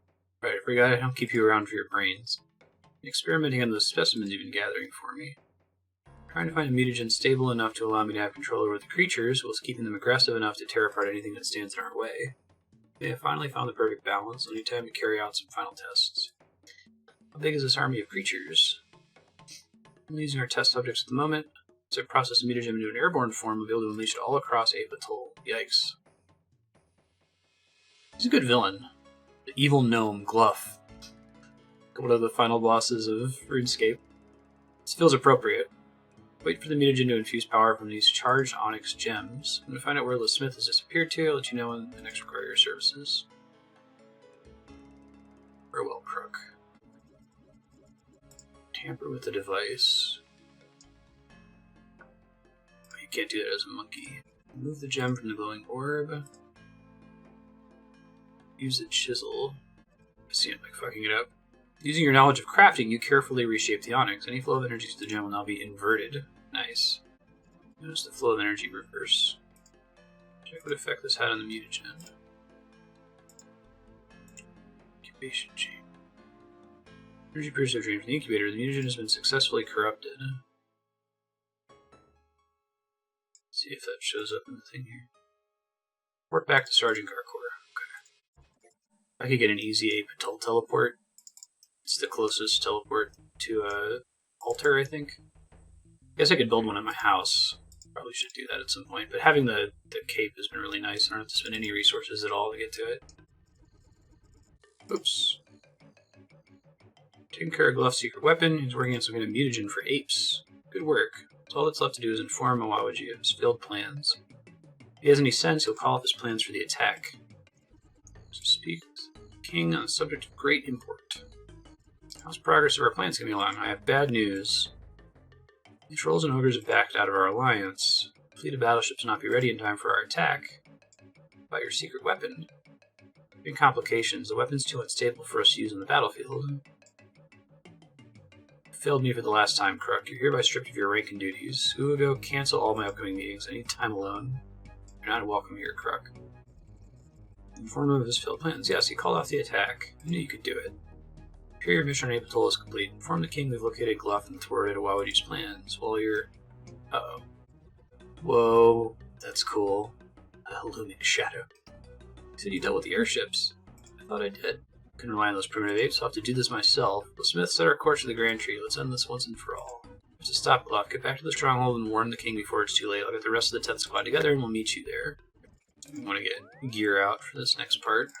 Right, I forgot I don't keep you around for your brains. Experimenting on those specimens you've been gathering for me. Trying to find a mutagen stable enough to allow me to have control over the creatures, whilst keeping them aggressive enough to tear apart anything that stands in our way. They have finally found the perfect balance, so I need time to carry out some final tests. How big is this army of creatures? I'm using our test subjects at the moment. So I process the mutagen into an airborne form, we'll be able to unleash it all across Atoll. Yikes. He's a good villain. The evil gnome, Gluff. One of the final bosses of RuneScape. This feels appropriate. Wait for the mutagen to infuse power from these charged onyx gems. I'm going to find out where the smith has disappeared to. I'll let you know when the next require your services. Farewell, Crook. Tamper with the device. You can't do that as a monkey. Remove the gem from the glowing orb. Use the chisel. I see it like fucking it up. Using your knowledge of crafting, you carefully reshape the onyx. Any flow of energy to the gem will now be inverted. Nice. Notice the flow of energy reverse. Check what effect this had on the mutagen. Incubation chain. Energy piercer drained from the incubator. The mutagen has been successfully corrupted. See if that shows up in the thing here. Report back to Sergeant Garcourt. Okay. I could get an easy Atoll teleport. It's the closest teleport to altar, I think. I guess I could build one at my house. Probably should do that at some point. But having the cape has been really nice. I don't have to spend any resources at all to get to it. Oops. Taking care of Gluff's secret weapon. He's working on some kind of mutagen for apes. Good work. So all that's left to do is inform Awawaji of his failed plans. If he has any sense, he'll call off his plans for the attack. So speak King on a subject of great import. How's progress of our plans coming along? I have bad news. The trolls and ogres have backed out of our alliance. Fleet of battleships will not be ready in time for our attack. About your secret weapon. Big complications. The weapon's too unstable for us to use on the battlefield. Failed me for the last time, Crook. You're hereby stripped of your rank and duties. Ugo, cancel all my upcoming meetings. I need time alone. You're not welcome here, Crook. Inform him of his failed plans. Yes, he called off the attack. I knew you could do it. Here your mission on Atoll is complete. Inform the king we've located Gluff and thwarted Awawaji's plans. While you're... Uh-oh. Whoa, that's cool. A looming shadow. You said you dealt with the airships. I thought I did. Couldn't rely on those primitive apes, so I'll have to do this myself. The Smith set our course to the Grand Tree. Let's end this once and for all. To stop Gluff, get back to the stronghold and warn the king before it's too late. I'll get the rest of the 10th squad together and we'll meet you there. I want to get gear out for this next part.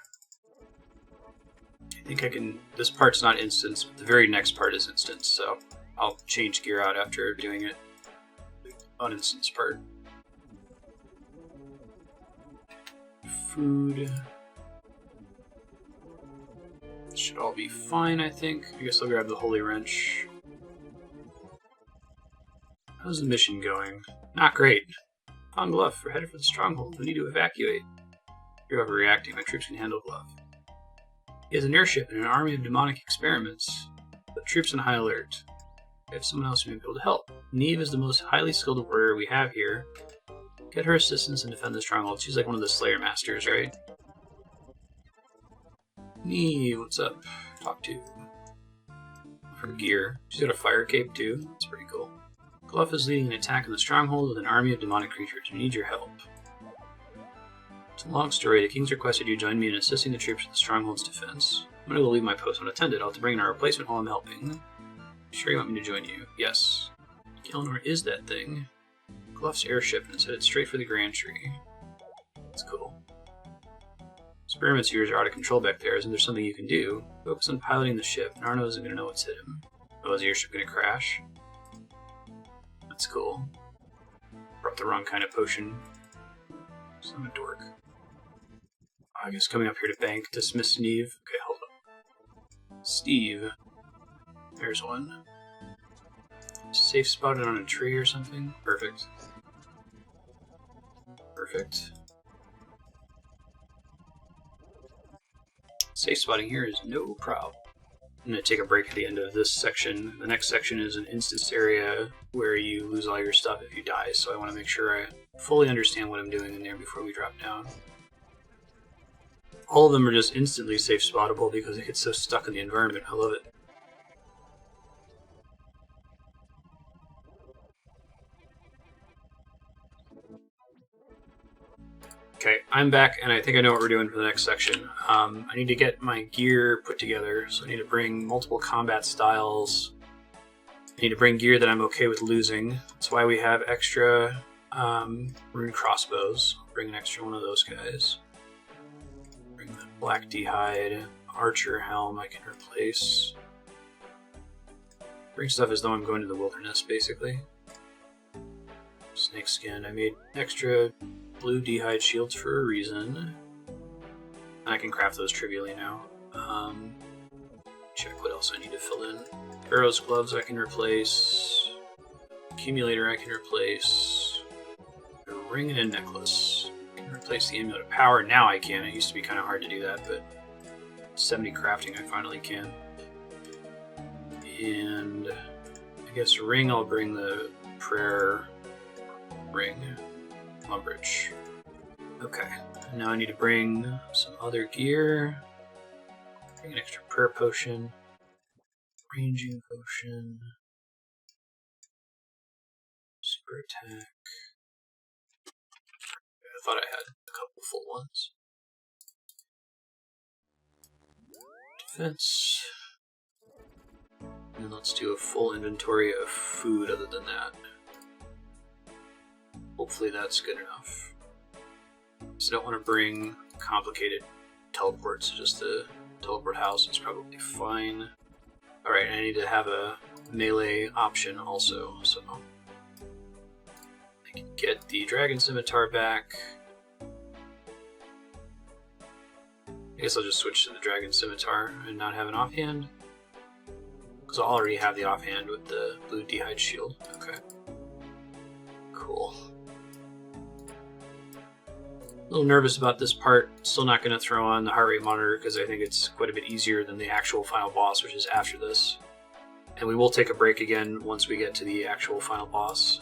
I think I can... This part's not instance, but the very next part is instance, so I'll change gear out after doing it. Uninstance part. Food... Should all be fine, I think. I guess I'll grab the Holy Wrench. How's the mission going? Not great. On Gluff, we're headed for the stronghold. We need to evacuate. You're overreacting. My troops can handle Gluff. He has an airship and an army of demonic experiments. Put troops on high alert. We have someone else who may be able to help. Neve is the most highly skilled warrior we have here. Get her assistance and defend the stronghold. She's like one of the Slayer Masters, right? Neve, what's up? Talk to. Her gear. She's got a fire cape too. That's pretty cool. Gluff is leading an attack on the stronghold with an army of demonic creatures. We need your help. It's a long story. The king's requested you join me in assisting the troops with the stronghold's defense. I'm going to leave my post unattended. I'll have to bring in a replacement while I'm helping. Sure you want me to join you? Yes. Kilnor is that thing. Gluff's airship and it's headed straight for the Grand Tree. That's cool. Experiments yours are out of control back there. Isn't there something you can do? Focus on piloting the ship. Narno isn't going to know what's hit him. Oh, is the airship going to crash? That's cool. Brought the wrong kind of potion. So I'm a dork. I guess coming up here to bank. Dismiss Steve. Okay, hold up. Steve. There's one. Safe spotted on a tree or something? Perfect. Perfect. Safe spotting here is no problem. I'm going to take a break at the end of this section. The next section is an instance area where you lose all your stuff if you die, so I want to make sure I fully understand what I'm doing in there before we drop down. All of them are just instantly safe spottable because it gets so stuck in the environment. I love it. Okay, I'm back, and I think I know what we're doing for the next section. I need to get my gear put together, so I need to bring multiple combat styles. I need to bring gear that I'm okay with losing. That's why we have extra rune crossbows. I'll bring an extra one of those guys. Bring the black d'hide archer helm I can replace. Bring stuff as though I'm going to the wilderness, basically. Snakeskin. I made extra blue d'hide shields for a reason. I can craft those trivially now. Check what else I need to fill in. Arrows, gloves I can replace. Accumulator I can replace. A ring and a necklace. I can replace the amulet of power. Now I can. It used to be kind of hard to do that, but 70 crafting I finally can. And I guess ring I'll bring the prayer ring. Umbrage. Okay, now I need to bring some other gear. Bring an extra prayer potion. Ranging potion. Super attack. I thought I had a couple full ones. Defense. And let's do a full inventory of food other than that. Hopefully that's good enough. So I don't want to bring complicated teleports, just the teleport house is probably fine. Alright, I need to have a melee option also, so I can get the dragon scimitar back. I guess I'll just switch to the dragon scimitar and not have an offhand. Because I already have the offhand with the blue d'hide shield. Okay. Cool. A little nervous about this part. Still not going to throw on the heart rate monitor because I think it's quite a bit easier than the actual final boss, which is after this. And we will take a break again once we get to the actual final boss.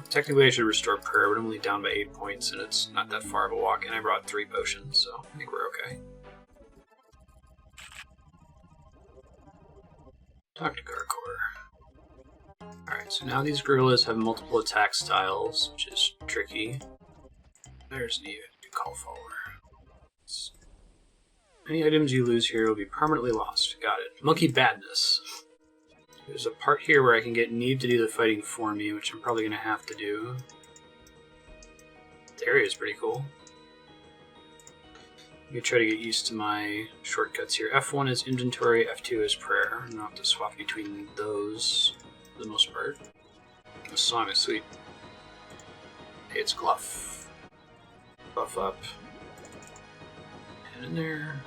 Technically I should restore prayer, but I'm only down by 8 points and it's not that far of a walk, and I brought 3 potions, so I think we're okay. Talk to Garkor. Alright, so now these gorillas have multiple attack styles, which is tricky. There's an call follower. Any items you lose here will be permanently lost. Got it. Monkey badness. There's a part here where I can get Neve to do the fighting for me, which I'm probably going to have to do. The area is pretty cool. I'm going to try to get used to my shortcuts here. F1 is inventory, F2 is prayer. I'm going to have to swap between those for the most part. The song is sweet. Hey, it's Gluff. Buff up. And in there.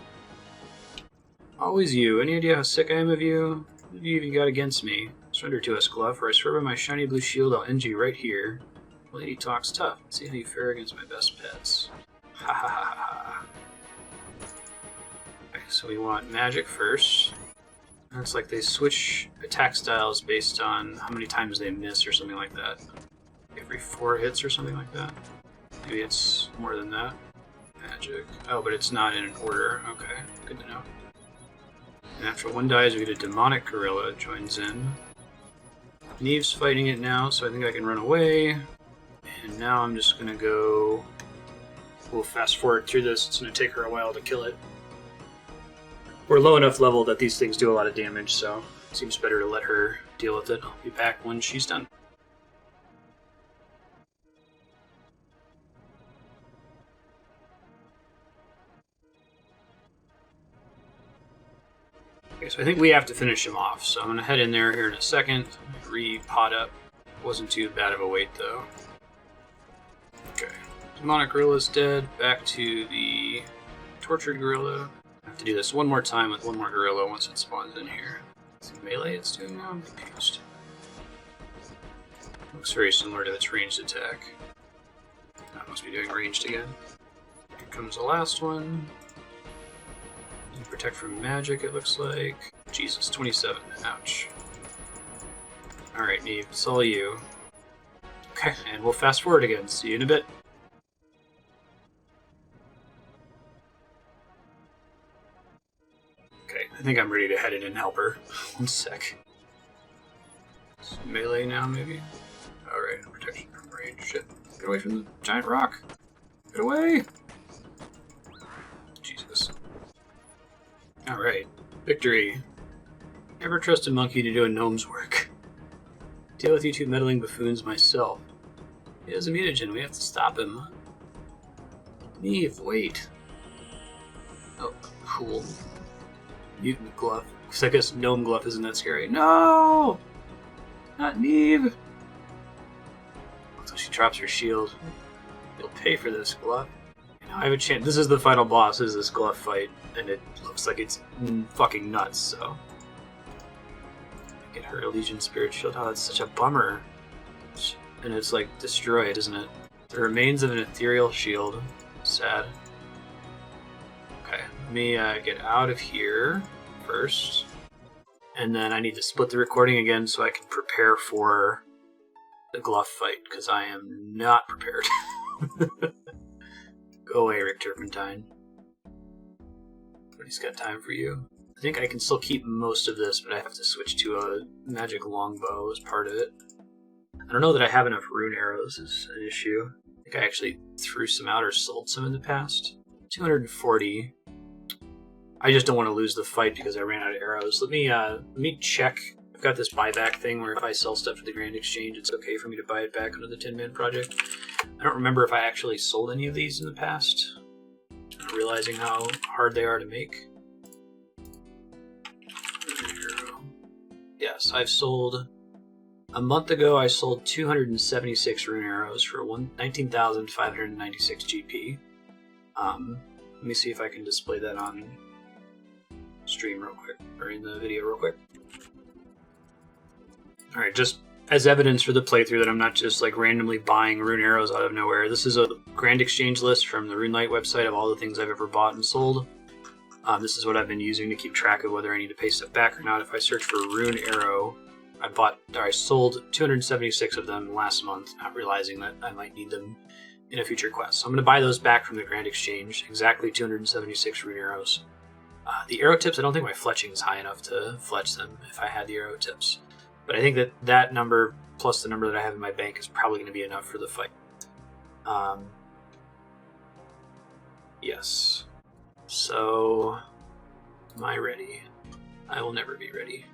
Always you. Any idea how sick I am of you? What have you even got against me? Surrender to us, Gluff, or I swear by my shiny blue shield I'll end you right here. Lady talks tough. Let's see how you fare against my best pets. Ha ha ha ha. Okay, so we want magic first. And it's like they switch attack styles based on how many times they miss or something like that. Every 4 hits or something like that. Maybe it's more than that. Magic. Oh, but it's not in an order. Okay, good to know. And after one dies, we get a demonic gorilla joins in. Neve's fighting it now, so I think I can run away. And now I'm just gonna go... We'll fast forward through this. It's gonna take her a while to kill it. We're low enough level that these things do a lot of damage, so it seems better to let her deal with it. I'll be back when she's done. Okay, so I think we have to finish him off, so I'm going to head in there here in a second, re-pot up. Wasn't too bad of a wait, though. Okay. Demonic Gorilla's dead. Back to the Tortured Gorilla. I have to do this one more time with one more Gorilla once it spawns in here. Is it melee it's doing now? I'm confused. Looks very similar to its ranged attack. That must be doing ranged again. Here comes the last one. Protect from magic, it looks like. Jesus, 27. Ouch. Alright, Neve, it's all you. Okay, and we'll fast forward again. See you in a bit. Okay, I think I'm ready to head in and help her. One sec. It's melee now, maybe? Alright, protection from range. Shit. Get away from the giant rock! Get away! Jesus. Alright, victory. Never trust a monkey to do a gnome's work. Deal with you two meddling buffoons myself. He has a mutagen, we have to stop him. Neve, wait. Oh, cool. Mutant Gluff. Because I guess Gnome Gluff isn't that scary. No! Not Neve! So she drops her shield. You'll pay for this, Gluff. You know, I have a chance. This is the final boss, is this Gluff fight, and it looks like it's fucking nuts, so. Get her Legion Spirit Shield. Oh, that's such a bummer. And it's like destroyed, isn't it? The remains of an ethereal shield. Sad. Okay, let me get out of here first. And then I need to split the recording again so I can prepare for the Gluff fight, because I am not prepared. Go away, Rick Turpentine. Nobody's got time for you. I think I can still keep most of this, but I have to switch to a magic longbow as part of it. I don't know that I have enough rune arrows is an issue. I think I actually threw some out or sold some in the past. 240. I just don't want to lose the fight because I ran out of arrows. Let me check. I've got this buyback thing where if I sell stuff to the Grand Exchange, it's okay for me to buy it back under the Tin Man Project. I don't remember if I actually sold any of these in the past. I'm not realizing how hard they are to make. Yes, I've sold... A month ago, I sold 276 rune arrows for 19,596 GP. Let me see if I can display that on stream real quick, or in the video real quick. Alright, just as evidence for the playthrough that I'm not just like randomly buying rune arrows out of nowhere. This is a Grand Exchange list from the RuneLite website of all the things I've ever bought and sold. This is what I've been using to keep track of whether I need to pay stuff back or not. If I search for rune arrow, I sold 276 of them last month, not realizing that I might need them in a future quest. So I'm going to buy those back from the Grand Exchange, exactly 276 rune arrows. The arrow tips, I don't think my fletching is high enough to fletch them if I had the arrow tips. But I think that that number, plus the number that I have in my bank, is probably going to be enough for the fight. Yes. So, am I ready? I will never be ready.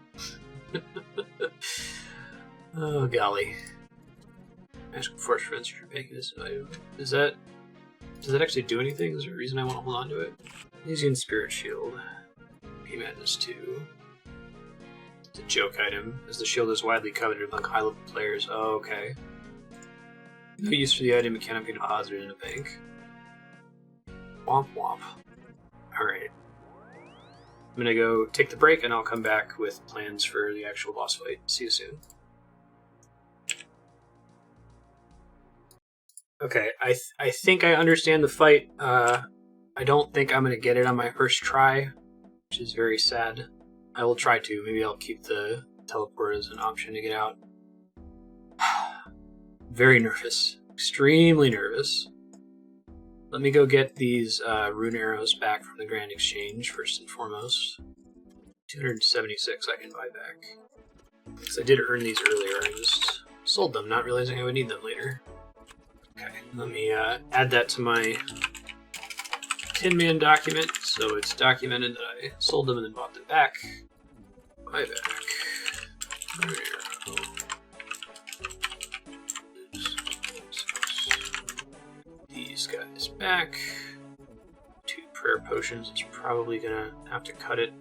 Oh, golly. Magical Force Friends for banking this item. Does that actually do anything? Is there a reason I want to hold on to it? Elysian Spirit Shield. P Madness 2. It's a joke item, as the shield is widely coveted among high-level players. Oh, okay. No use for the item, it cannot be deposited in a bank. Womp womp. Alright. I'm gonna go take the break, and I'll come back with plans for the actual boss fight. See you soon. Okay, I think I understand the fight. I don't think I'm gonna get it on my first try, which is very sad. I will try to. Maybe I'll keep the teleport as an option to get out. Very nervous. Extremely nervous. Let me go get these rune arrows back from the Grand Exchange, first and foremost. 276 I can buy back. Because I did earn these earlier, I just sold them, not realizing I would need them later. Okay, let me add that to my Tin Man document, so it's documented that I sold them and then bought them back. Buy back. Rune arrow. These guys back. 2 prayer potions. It's probably gonna have to cut it.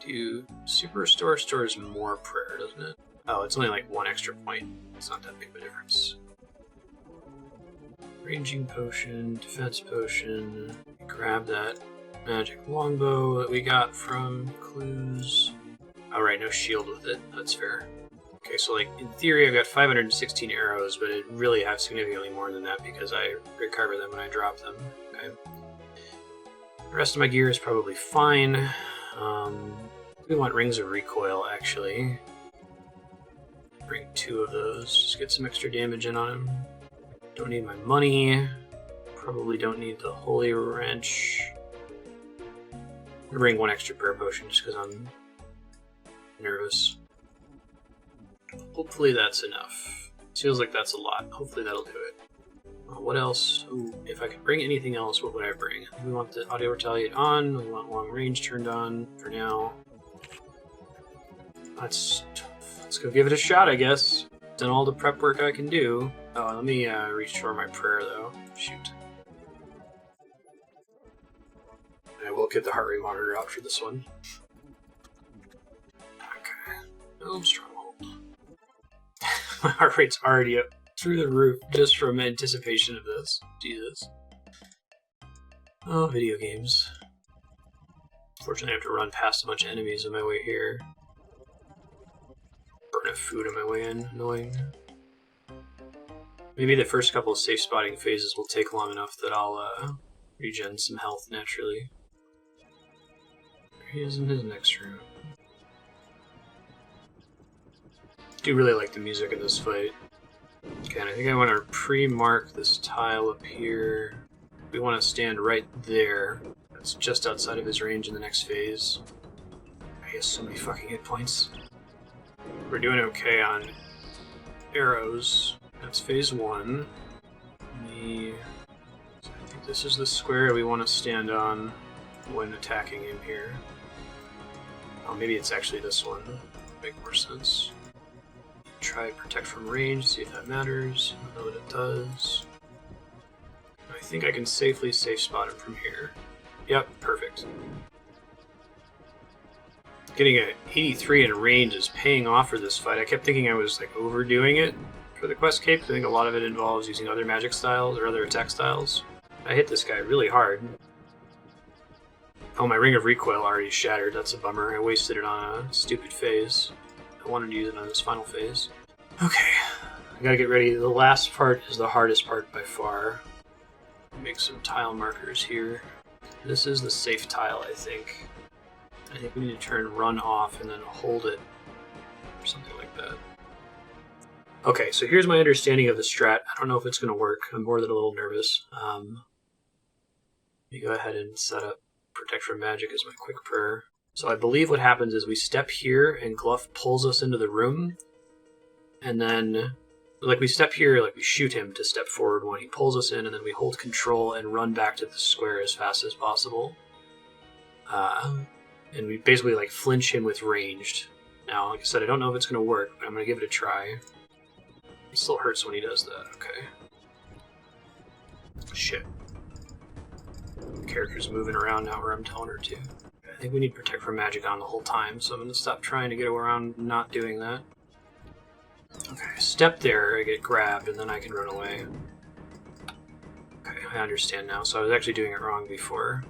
Do Super Restore stores more prayer, doesn't it? Oh, it's only like 1 extra point. It's not that big of a difference. Ranging potion, defense potion. Grab that magic longbow that we got from clues. Alright, no shield with it. That's fair. Okay, so like in theory I've got 516 arrows, but it really have significantly more than that because I recover them when I drop them. Okay. The rest of my gear is probably fine. We want rings of recoil actually. Bring 2 of those, just get some extra damage in on him. Don't need my money. Probably don't need the holy wrench. I'm gonna bring 1 extra prayer potion just because I'm nervous. Hopefully that's enough. Feels like that's a lot. Hopefully that'll do it. What else? Ooh, if I could bring anything else, what would I bring? We want the audio retaliate on. We want long range turned on for now. Let's go give it a shot, I guess. Done all the prep work I can do. Oh, let me restore my prayer, though. Shoot. I will get the heart rate monitor out for this one. Okay. No stronghold. My heart rate's already up through the roof just from anticipation of this. Jesus. Oh, video games. Fortunately, I have to run past a bunch of enemies on my way here. Burn of food on my way in. Annoying. Maybe the first couple of safe spotting phases will take long enough that I'll regen some health naturally. There he is in his next room. I do really like the music in this fight. Okay, and I think I want to pre-mark this tile up here. We want to stand right there. That's just outside of his range in the next phase. He has so many fucking hit points. We're doing okay on arrows. That's phase 1. I think this is the square we want to stand on when attacking him here. Oh, maybe it's actually this one. Make more sense. Try protect from range, see if that matters. I don't know what it does. I think I can safely safe spot him from here. Yep, perfect. Getting a 83 in range is paying off for this fight. I kept thinking I was like overdoing it for the quest cape. I think a lot of it involves using other magic styles or other attack styles. I hit this guy really hard. Oh, my ring of recoil already shattered. That's a bummer. I wasted it on a stupid phase. I wanted to use it on this final phase. Okay, I gotta get ready. The last part is the hardest part by far. Make some tile markers here. This is the safe tile, I think. I think we need to turn run off and then hold it, or something like that. Okay, so here's my understanding of the strat. I don't know if it's going to work. I'm more than a little nervous. Let me go ahead and set up Protect from Magic as my quick prayer. So I believe what happens is we step here and Gluff pulls us into the room, and then like we step here, like we shoot him to step forward when he pulls us in, and then we hold control and run back to the square as fast as possible. And we basically like flinch him with ranged. Now, like I said, I don't know if it's going to work, but I'm going to give it a try. It still hurts when he does that, okay. Shit. The character's moving around now where I'm telling her to. I think we need Protect from Magic on the whole time, so I'm going to stop trying to get around not doing that. Okay, step there, I get grabbed, and then I can run away. Okay, I understand now, so I was actually doing it wrong before.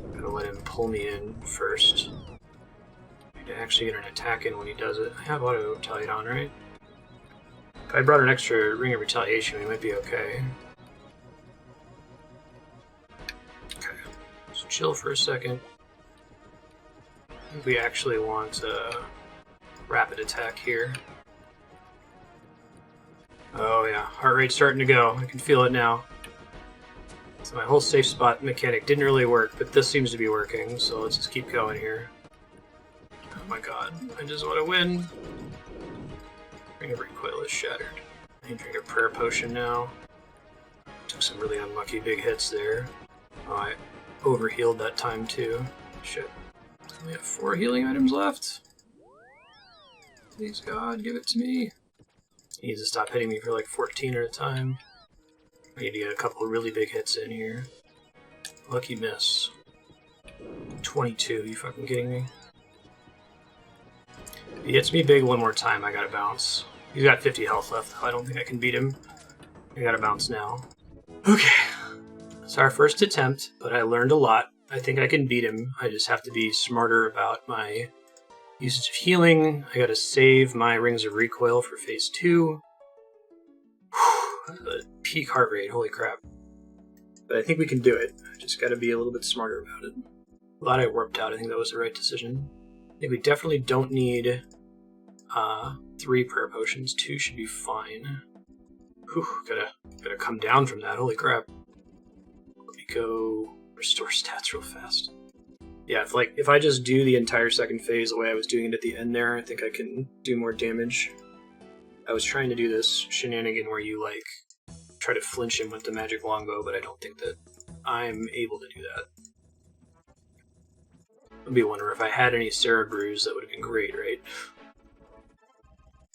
I'm gonna let him pull me in first. I need to actually get an attack in when he does it. I have auto retaliate on, right? If I brought an extra ring of retaliation, we might be okay. Okay, so chill for a second. I think we actually want a rapid attack here. Oh yeah, heart rate's starting to go. I can feel it now. So my whole safe spot mechanic didn't really work, but this seems to be working, so let's just keep going here. Oh my god, I just want to win. Ring of recoil is shattered. I need to drink a prayer potion now. Took some really unlucky big hits there. Oh, I overhealed that time too. Shit. We have 4 healing items left. Please God, give it to me. He needs to stop hitting me for like 14 at a time. I need to get a couple of really big hits in here. Lucky miss. 22, you fucking kidding me? If he hits me big one more time, I gotta bounce. He's got 50 health left, though. I don't think I can beat him. I gotta bounce now. Okay. It's our first attempt, but I learned a lot. I think I can beat him. I just have to be smarter about my usage of healing. I gotta save my Rings of Recoil for phase 2. The peak heart rate, holy crap. But I think we can do it. I just gotta be a little bit smarter about it. Glad I warped out. I think that was the right decision. I think we definitely don't need 3 prayer potions. 2 should be fine. Whew, gotta come down from that, holy crap. Let me go restore stats real fast. Yeah, if I just do the entire second phase the way I was doing it at the end there, I think I can do more damage. I was trying to do this shenanigan where you, like, try to flinch him with the magic longbow, but I don't think that I'm able to do that. I'd be wondering if I had any Cerebrews, that would have been great, right?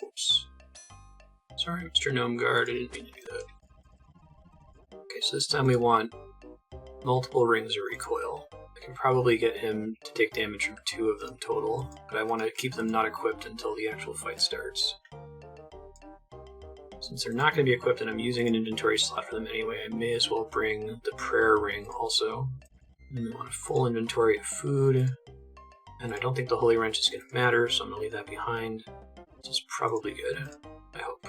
Oops. Sorry, Mr. Gnome Guard, I didn't mean to do that. Okay, so this time we want multiple Rings of Recoil. I can probably get him to take damage from 2 of them total, but I want to keep them not equipped until the actual fight starts. Since they're not going to be equipped and I'm using an inventory slot for them anyway, I may as well bring the prayer ring also. And we want a full inventory of food. And I don't think the Holy Wrench is going to matter, so I'm going to leave that behind. This is probably good, I hope.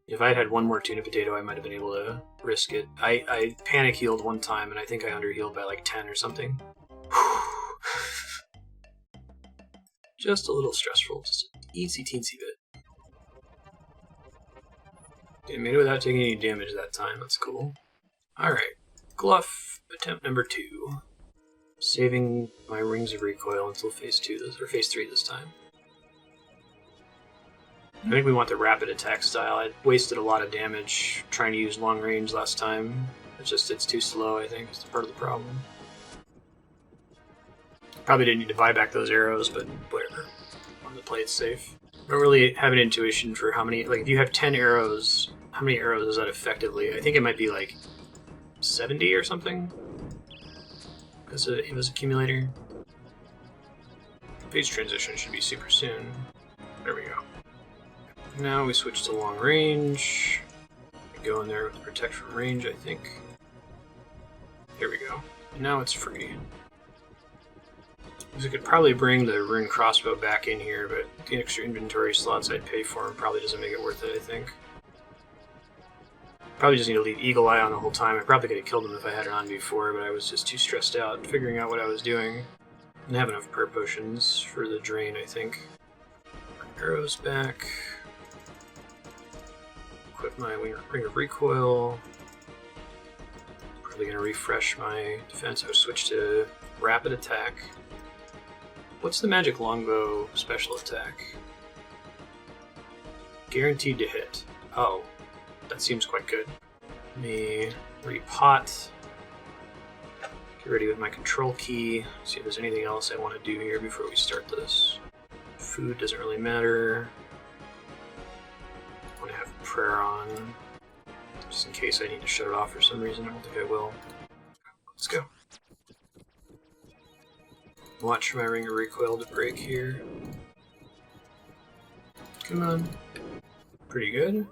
If I had one more tuna potato, I might have been able to risk it. I panic healed one time, and I think I underhealed by like 10 or something. Just a little stressful, just an eensy-teensy bit. Okay, made it without taking any damage that time, that's cool. Alright, Gluff, attempt number 2. Saving my Rings of Recoil until phase 2, or phase 3 this time. I think we want the rapid attack style. I wasted a lot of damage trying to use long range last time. It's too slow, I think. It's part of the problem. Probably didn't need to buy back those arrows, but whatever. I wanted to play it safe. I don't really have an intuition for how many... Like, if you have 10 arrows, how many arrows is that effectively? I think it might be like 70 or something. Because it was accumulator. Phase transition should be super soon. There we go. Now we switch to long range. We go in there with protect from range, I think. There we go. And now it's free. We could probably bring the rune crossbow back in here, but the extra inventory slots I'd pay for him probably doesn't make it worth it, I think. Probably just need to leave Eagle Eye on the whole time. I probably could have killed him if I had it on before, but I was just too stressed out figuring out what I was doing. I didn't have enough prayer potions for the drain, I think. Arrows back. Equip my Ring of Recoil. Probably going to refresh my defense. I would switch to Rapid Attack. What's the Magic Longbow special attack? Guaranteed to hit. Oh, that seems quite good. Let me repot. Get ready with my control key. See if there's anything else I want to do here before we start this. Food doesn't really matter. I want to have prayer on, just in case I need to shut it off for some reason. I don't think I will. Let's go. Watch for my Ring of Recoil to break here. Come on. Pretty good.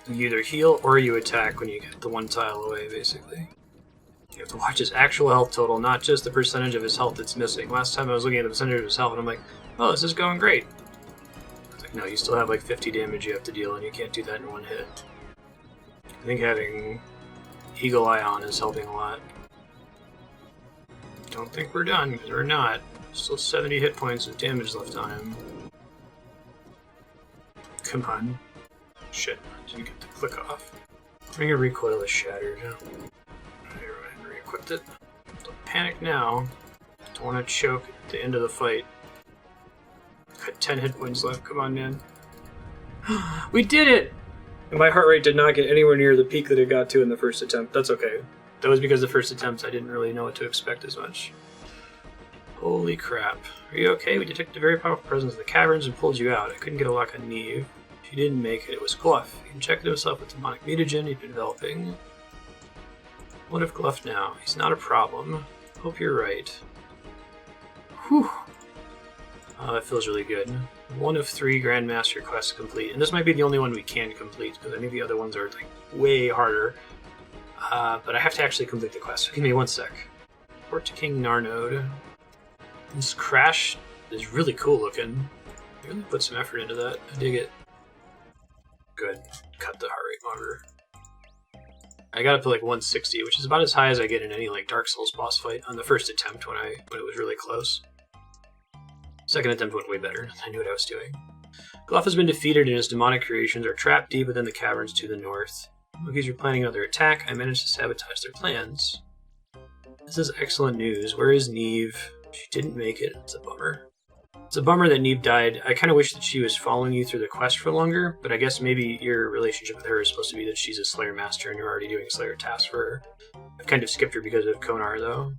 You either heal or you attack when you get the one tile away, basically. You have to watch his actual health total, not just the percentage of his health that's missing. Last time I was looking at the percentage of his health and I'm like, oh, this is going great. It's like, no, you still have like 50 damage you have to deal and you can't do that in one hit. I think having Eagle Eye on is helping a lot. Don't think we're done, because we're not. Still 70 hit points of damage left on him. Come on. Shit, I didn't get the click off. Ring of Recoil is shattered. I re-equipped it. Don't panic now. Don't want to choke at the end of the fight. Got 10 hit points left, come on, man. We did it! And my heart rate did not get anywhere near the peak that it got to in the first attempt. That's okay. That was because the first attempts I didn't really know what to expect as much. Holy crap. Are you okay? We detected a very powerful presence in the caverns and pulled you out. I couldn't get a lock on Neve. If you didn't make it, it was Gluff. He injected himself with demonic mutagen he'd been developing. What if Gluff now? He's not a problem. Hope you're right. Whew. Oh, that feels really good. 1 of 3 Grandmaster quests complete. And this might be the only one we can complete, because I think the other ones are like way harder. But I have to actually complete the quest, so give me 1 sec. Port to King Narnode. This crash is really cool looking. They really put some effort into that. I dig it. Good. Cut the heart rate monitor. I got up to like 160, which is about as high as I get in any like Dark Souls boss fight on the first attempt when it was really close. Second attempt went way better. I knew what I was doing. Gluff has been defeated and his demonic creations are trapped deep within the caverns to the north. Monkeys are planning another attack. I managed to sabotage their plans. This is excellent news. Where is Neve? She didn't make it. It's a bummer. It's a bummer that Neve died. I kind of wish that she was following you through the quest for longer, but I guess maybe your relationship with her is supposed to be that she's a Slayer Master and you're already doing Slayer tasks for her. I've kind of skipped her because of Konar, though.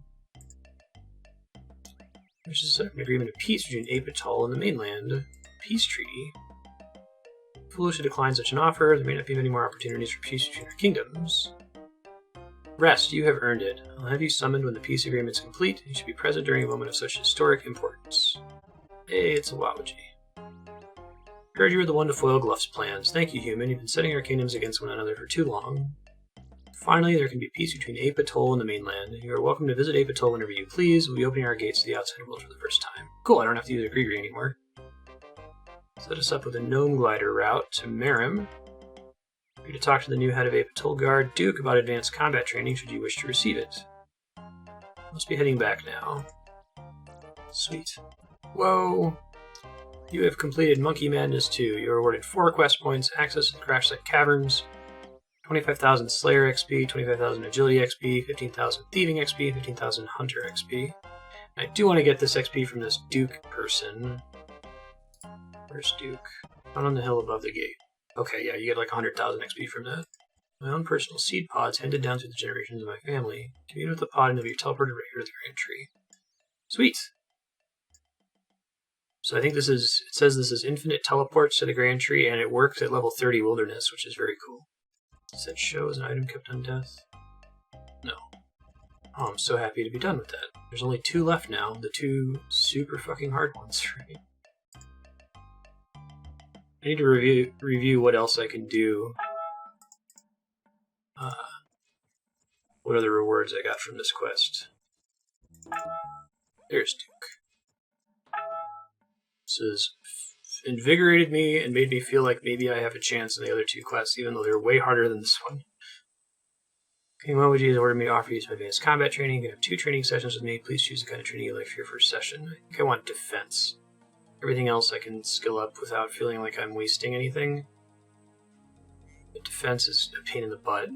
There's just an agreement of peace between Apatol and the mainland. Peace treaty. Foolish to decline such an offer. There may not be many more opportunities for peace between our kingdoms. Rest, you have earned it. I'll have you summoned when the peace agreement is complete. You should be present during a moment of such historic importance. Hey, it's a Wawaji. Heard you were the one to foil Gluff's plans. Thank you, human. You've been setting our kingdoms against one another for too long. Finally, there can be peace between Apatol and the mainland. You are welcome to visit Apatol whenever you please. We'll be opening our gates to the outside world for the first time. Cool, I don't have to use a Grigri anymore. Set us up with a gnome glider route to Merim. Free to talk to the new head of Apatol Guard, Duke, about advanced combat training should you wish to receive it. Must be heading back now. Sweet. Whoa! You have completed Monkey Madness 2. You are awarded 4 quest points, access to the Crash Site Caverns, 25,000 Slayer XP, 25,000 Agility XP, 15,000 Thieving XP, 15,000 Hunter XP. And I do want to get this XP from this Duke person. Where's Duke? Down on the hill above the gate. Okay, yeah, you get like 100,000 XP from that. My own personal seed pods handed down through the generations of my family. Commune with the pod and you'll be teleported right here to the Grand Tree. Sweet! So I think it says this is infinite teleports to the Grand Tree, and it works at level 30 Wilderness, which is very cool. Does that show as an item kept on death? No. Oh, I'm so happy to be done with that. There's only 2 left now, the 2 super fucking hard ones, right? I need to review what else I can do. What other rewards I got from this quest. There's Duke. This has invigorated me and made me feel like maybe I have a chance in the other 2 quests, even though they're way harder than this one. King Wawaji has ordered me to offer you some advanced combat training. You can have 2 training sessions with me. Please choose the kind of training you like for your first session. I think I want defense. Everything else I can skill up without feeling like I'm wasting anything. But defense is a pain in the butt.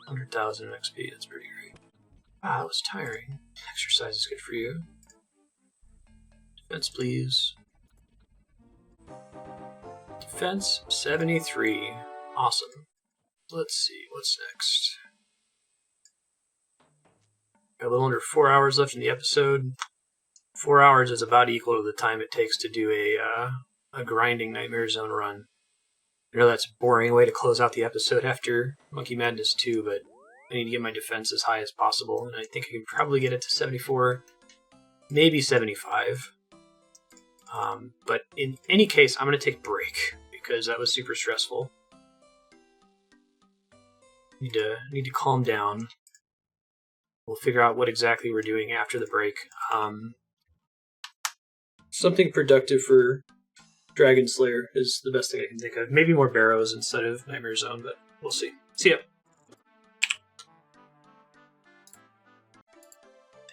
100,000 XP, that's pretty great. Wow, that was tiring. Exercise is good for you. Defense, please. Defense 73. Awesome. Let's see, what's next? Got a little under 4 hours left in the episode. 4 hours is about equal to the time it takes to do a grinding Nightmare Zone run. I know that's a boring way to close out the episode after Monkey Madness 2, but I need to get my defense as high as possible, and I think I can probably get it to 74, maybe 75. But in any case, I'm going to take a break, because that was super stressful. Need to calm down. We'll figure out what exactly we're doing after the break. Something productive for Dragon Slayer is the best thing I can think of. Maybe more Barrows instead of Nightmare Zone, but we'll see. See ya.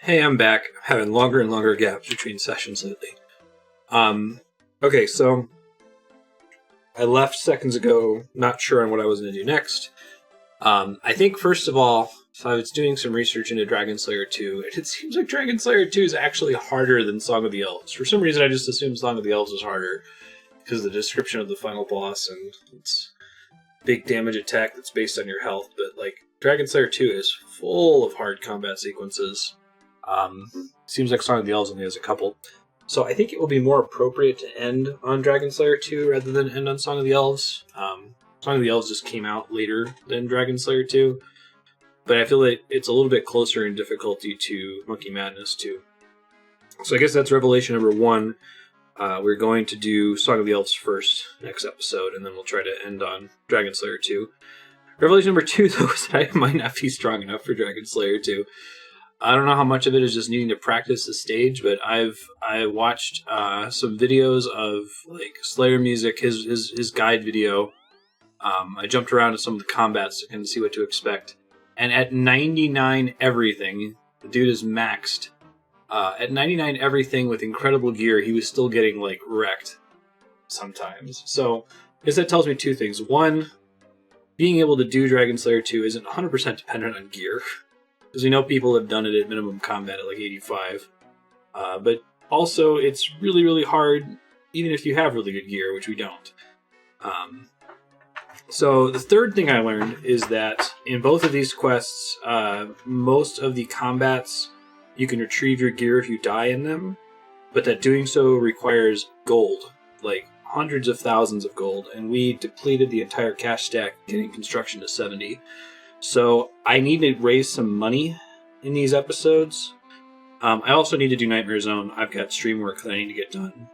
Hey, I'm back. I'm having longer and longer gaps between sessions lately. Okay, so I left seconds ago, not sure on what I was going to do next. I think, first of all, so I was doing some research into Dragon Slayer 2, and it seems like Dragon Slayer 2 is actually harder than Song of the Elves. For some reason, I just assumed Song of the Elves was harder, because of the description of the final boss, and it's big damage attack that's based on your health, but, like, Dragon Slayer 2 is full of hard combat sequences. Seems like Song of the Elves only has a couple. So I think it will be more appropriate to end on Dragon Slayer 2 rather than end on Song of the Elves. Song of the Elves just came out later than Dragon Slayer 2. but I feel that it's a little bit closer in difficulty to Monkey Madness 2. So I guess that's revelation number 1. We're going to do Song of the Elves first next episode, and then we'll try to end on Dragon Slayer 2. Revelation number 2, though, is that I might not be strong enough for Dragon Slayer 2. I don't know how much of it is just needing to practice the stage, but I watched some videos of like Slayer music, his guide video. I jumped around to some of the combats to kind of see what to expect. And at 99 everything, the dude is maxed. At 99 everything with incredible gear, he was still getting like wrecked sometimes. So I guess that tells me 2 things. 1, being able to do Dragon Slayer 2 isn't 100% dependent on gear. Because we know people have done it at minimum combat at like 85. But also, it's really, really hard, even if you have really good gear, which we don't. So the third thing I learned is that in both of these quests, most of the combats, you can retrieve your gear if you die in them, but that doing so requires gold, like hundreds of thousands of gold, and we depleted the entire cash stack getting construction to 70. So I need to raise some money in these episodes. I also need to do Nightmare Zone. I've got stream work that I need to get done.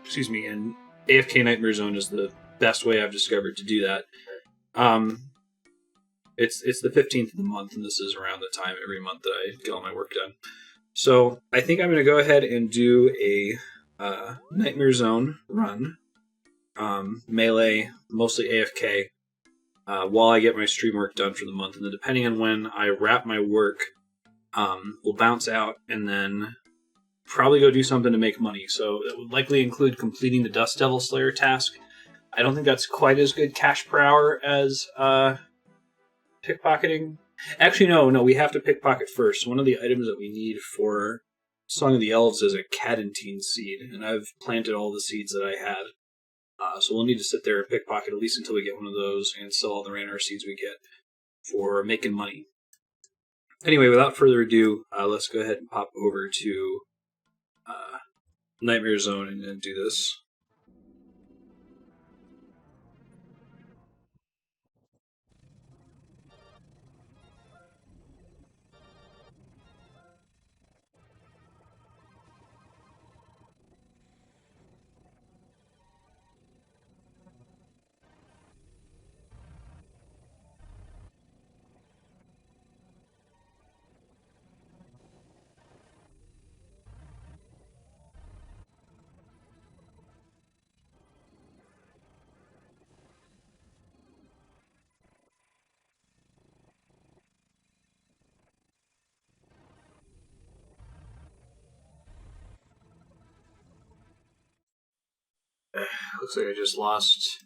Excuse me, and AFK Nightmare Zone is the best way I've discovered to do that. It's the 15th of the month, and this is around the time every month that I get all my work done. So I think I'm going to go ahead and do a Nightmare Zone run. Melee, mostly AFK. While I get my stream work done for the month. And then depending on when I wrap my work, we'll bounce out and then probably go do something to make money. So it would likely include completing the Dust Devil Slayer task. I don't think that's quite as good cash per hour as pickpocketing. Actually, no, we have to pickpocket first. One of the items that we need for Song of the Elves is a cadentine seed, and I've planted all the seeds that I had. So we'll need to sit there and pickpocket at least until we get one of those and sell all the Ranar seeds we get for making money. Anyway, without further ado, let's go ahead and pop over to Nightmare Zone and do this. Looks like I just lost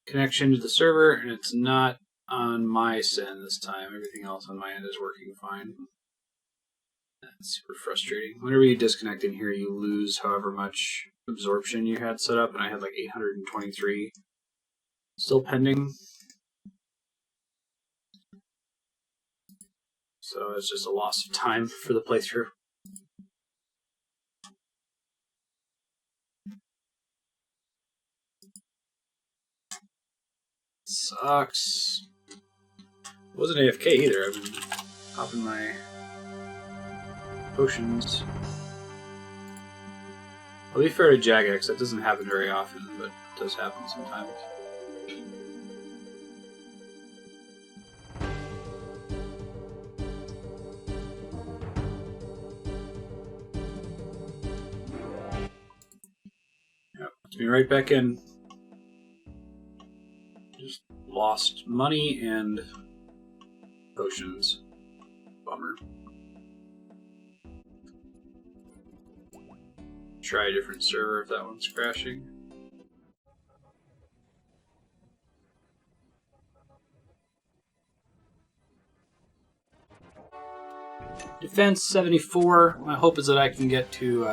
connection to the server, and it's not on my end this time. Everything else on my end is working fine. That's super frustrating. Whenever you disconnect in here, you lose however much absorption you had set up, and I had like 823 still pending. So it's just a loss of time for the playthrough. Sucks. Wasn't AFK either. I've been popping my potions. I'll be fair to Jagex. That doesn't happen very often, but it does happen sometimes. Yep, let's be right back in. Just lost money and potions. Bummer. Try a different server if that one's crashing. Defense 74. My hope is that I can get to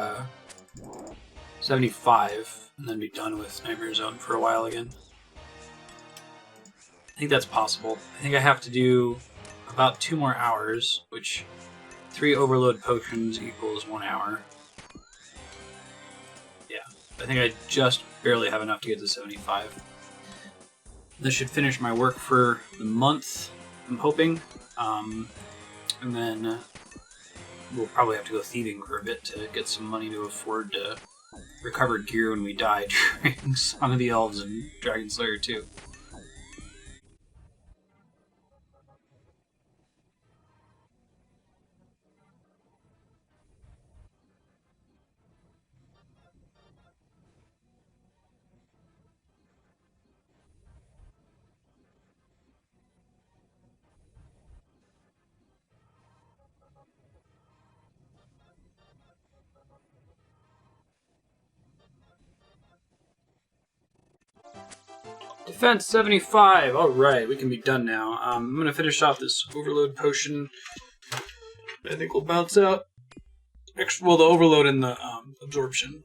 75 and then be done with Nightmare Zone for a while again. I think that's possible. I think I have to do about 2 more hours, which 3 overload potions equals 1 hour. Yeah, I think I just barely have enough to get to 75. This should finish my work for the month. I'm hoping. And then we'll probably have to go thieving for a bit to get some money to afford to recover gear when we die during Song of the Elves and Dragon Slayer 2. Defense 75! Alright, we can be done now. I'm going to finish off this overload potion. I think we'll bounce out. Well, the overload and the absorption.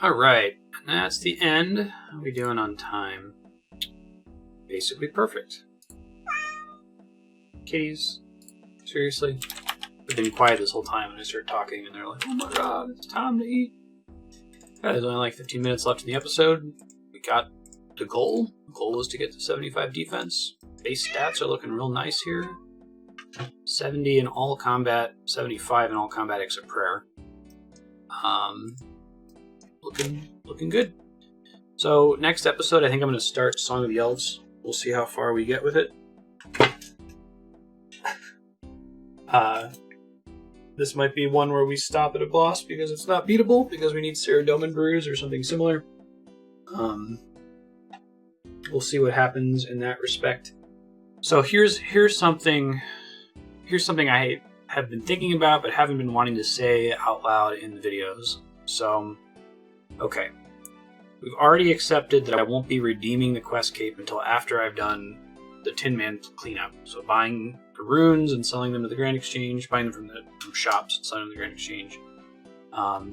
Alright, and that's the end. How are we doing on time? Basically perfect. Kitties. Seriously? They've been quiet this whole time and I start talking and they're like, oh my god, it's time to eat. There's only like 15 minutes left in the episode. We got the goal. The goal was to get to 75 defense. Base stats are looking real nice here. 70 in all combat, 75 in all combat except prayer. Looking good. So next episode, I think I'm going to start Song of the Elves. We'll see how far we get with it. This might be one where we stop at a boss because it's not beatable, because we need Ceradoman Brews or something similar. We'll see what happens in that respect. So here's something I have been thinking about but haven't been wanting to say out loud in the videos. So, okay. We've already accepted that I won't be redeeming the quest cape until after I've done the Tin Man cleanup. So buying the runes and selling them to the Grand Exchange, buying them from shops and selling them to the Grand Exchange,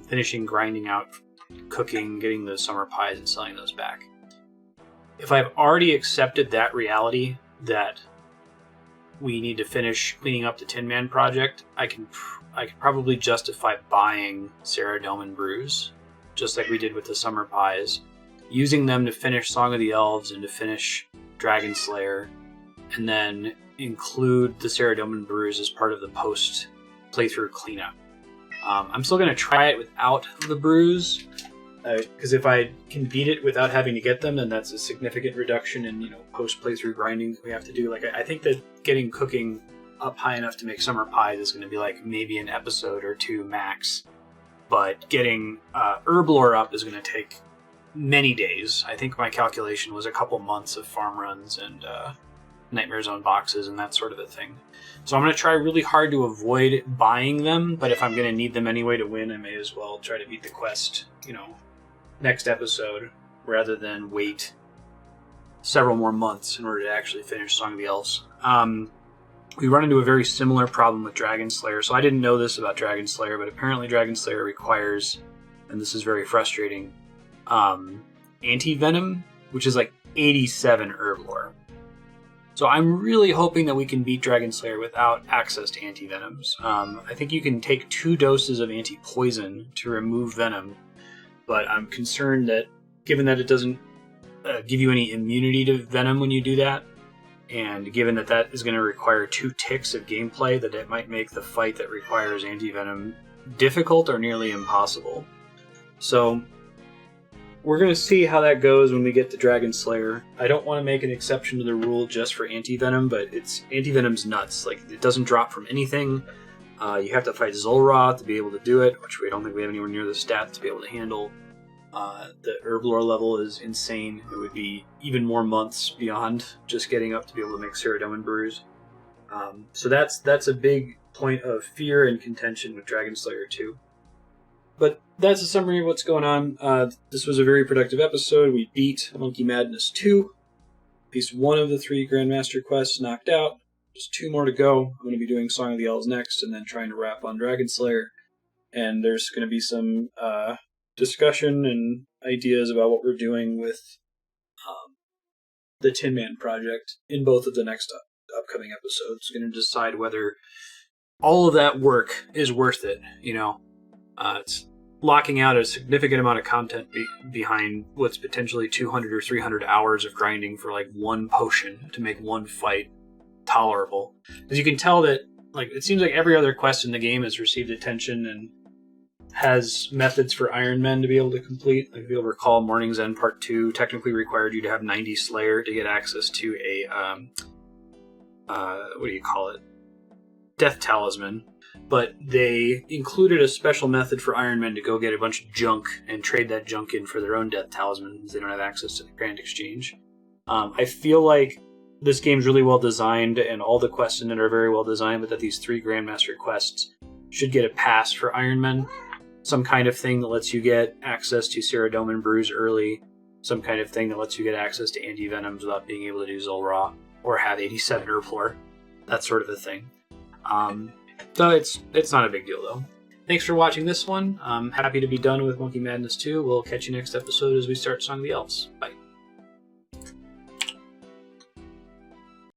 finishing grinding out, cooking, getting the summer pies and selling those back. If I've already accepted that reality that we need to finish cleaning up the Tin Man project, I can probably justify buying Ceradoman Brews, just like we did with the summer pies, using them to finish Song of the Elves and to finish Dragon Slayer, and then include the Ceradoman Brews as part of the post playthrough cleanup. I'm still going to try it without the brews, because if I can beat it without having to get them, then that's a significant reduction in post playthrough grinding that we have to do. Like I think that getting cooking up high enough to make summer pies is going to be like maybe an episode or two max, but getting herb lore up is going to take many days. I think my calculation was a couple months of farm runs and Nightmare Zone boxes and that sort of a thing. So I'm going to try really hard to avoid buying them, but if I'm going to need them anyway to win, I may as well try to beat the quest, next episode, rather than wait several more months in order to actually finish Song of the Elves. We run into a very similar problem with Dragon Slayer. So I didn't know this about Dragon Slayer, but apparently Dragon Slayer requires, and this is very frustrating, anti-venom, which is like 87 herb lore. So I'm really hoping that we can beat Dragon Slayer without access to anti-venoms. I think you can take 2 doses of anti-poison to remove venom, but I'm concerned that, given that it doesn't give you any immunity to venom when you do that, and given that that is going to require 2 ticks of gameplay, that it might make the fight that requires anti-venom difficult or nearly impossible. So we're going to see how that goes when we get to Dragon Slayer. I don't want to make an exception to the rule just for anti-venom, but anti-venom's nuts. Like, it doesn't drop from anything. You have to fight Zul'Ra to be able to do it, which we don't think we have anywhere near the stats to be able to handle. The herb lore level is insane. It would be even more months beyond just getting up to be able to make Ceradoman Brews. So that's a big point of fear and contention with Dragon Slayer 2. But that's a summary of what's going on. This was a very productive episode. We beat Monkey Madness 2. At least one of the 3 Grandmaster quests knocked out. There's 2 more to go. I'm going to be doing Song of the Elves next, and then trying to wrap on Dragon Slayer. And there's going to be some discussion and ideas about what we're doing with the Tin Man project in both of the next upcoming episodes. Going to decide whether all of that work is worth it. It's locking out a significant amount of content behind what's potentially 200 or 300 hours of grinding for like one potion to make one fight tolerable. As you can tell that, like, it seems like every other quest in the game has received attention and has methods for Iron Men to be able to complete. Like, if you'll recall, Morning's End Part 2 technically required you to have 90 Slayer to get access to a, what do you call it? Death Talisman. But they included a special method for Iron Men to go get a bunch of junk and trade that junk in for their own Death Talismans. They don't have access to the Grand Exchange. I feel like this game's really well designed, and all the quests in it are very well designed, but that these 3 Grandmaster quests should get a pass for Iron Men. Some kind of thing that lets you get access to Ceradomin Brews early. Some kind of thing that lets you get access to Anti-Venoms without being able to do Zul'Ra or have 87 Herblore. That sort of a thing. So it's not a big deal, though. Thanks for watching this one. I'm happy to be done with Monkey Madness 2. We'll catch you next episode as we start Song of the Elves. Bye.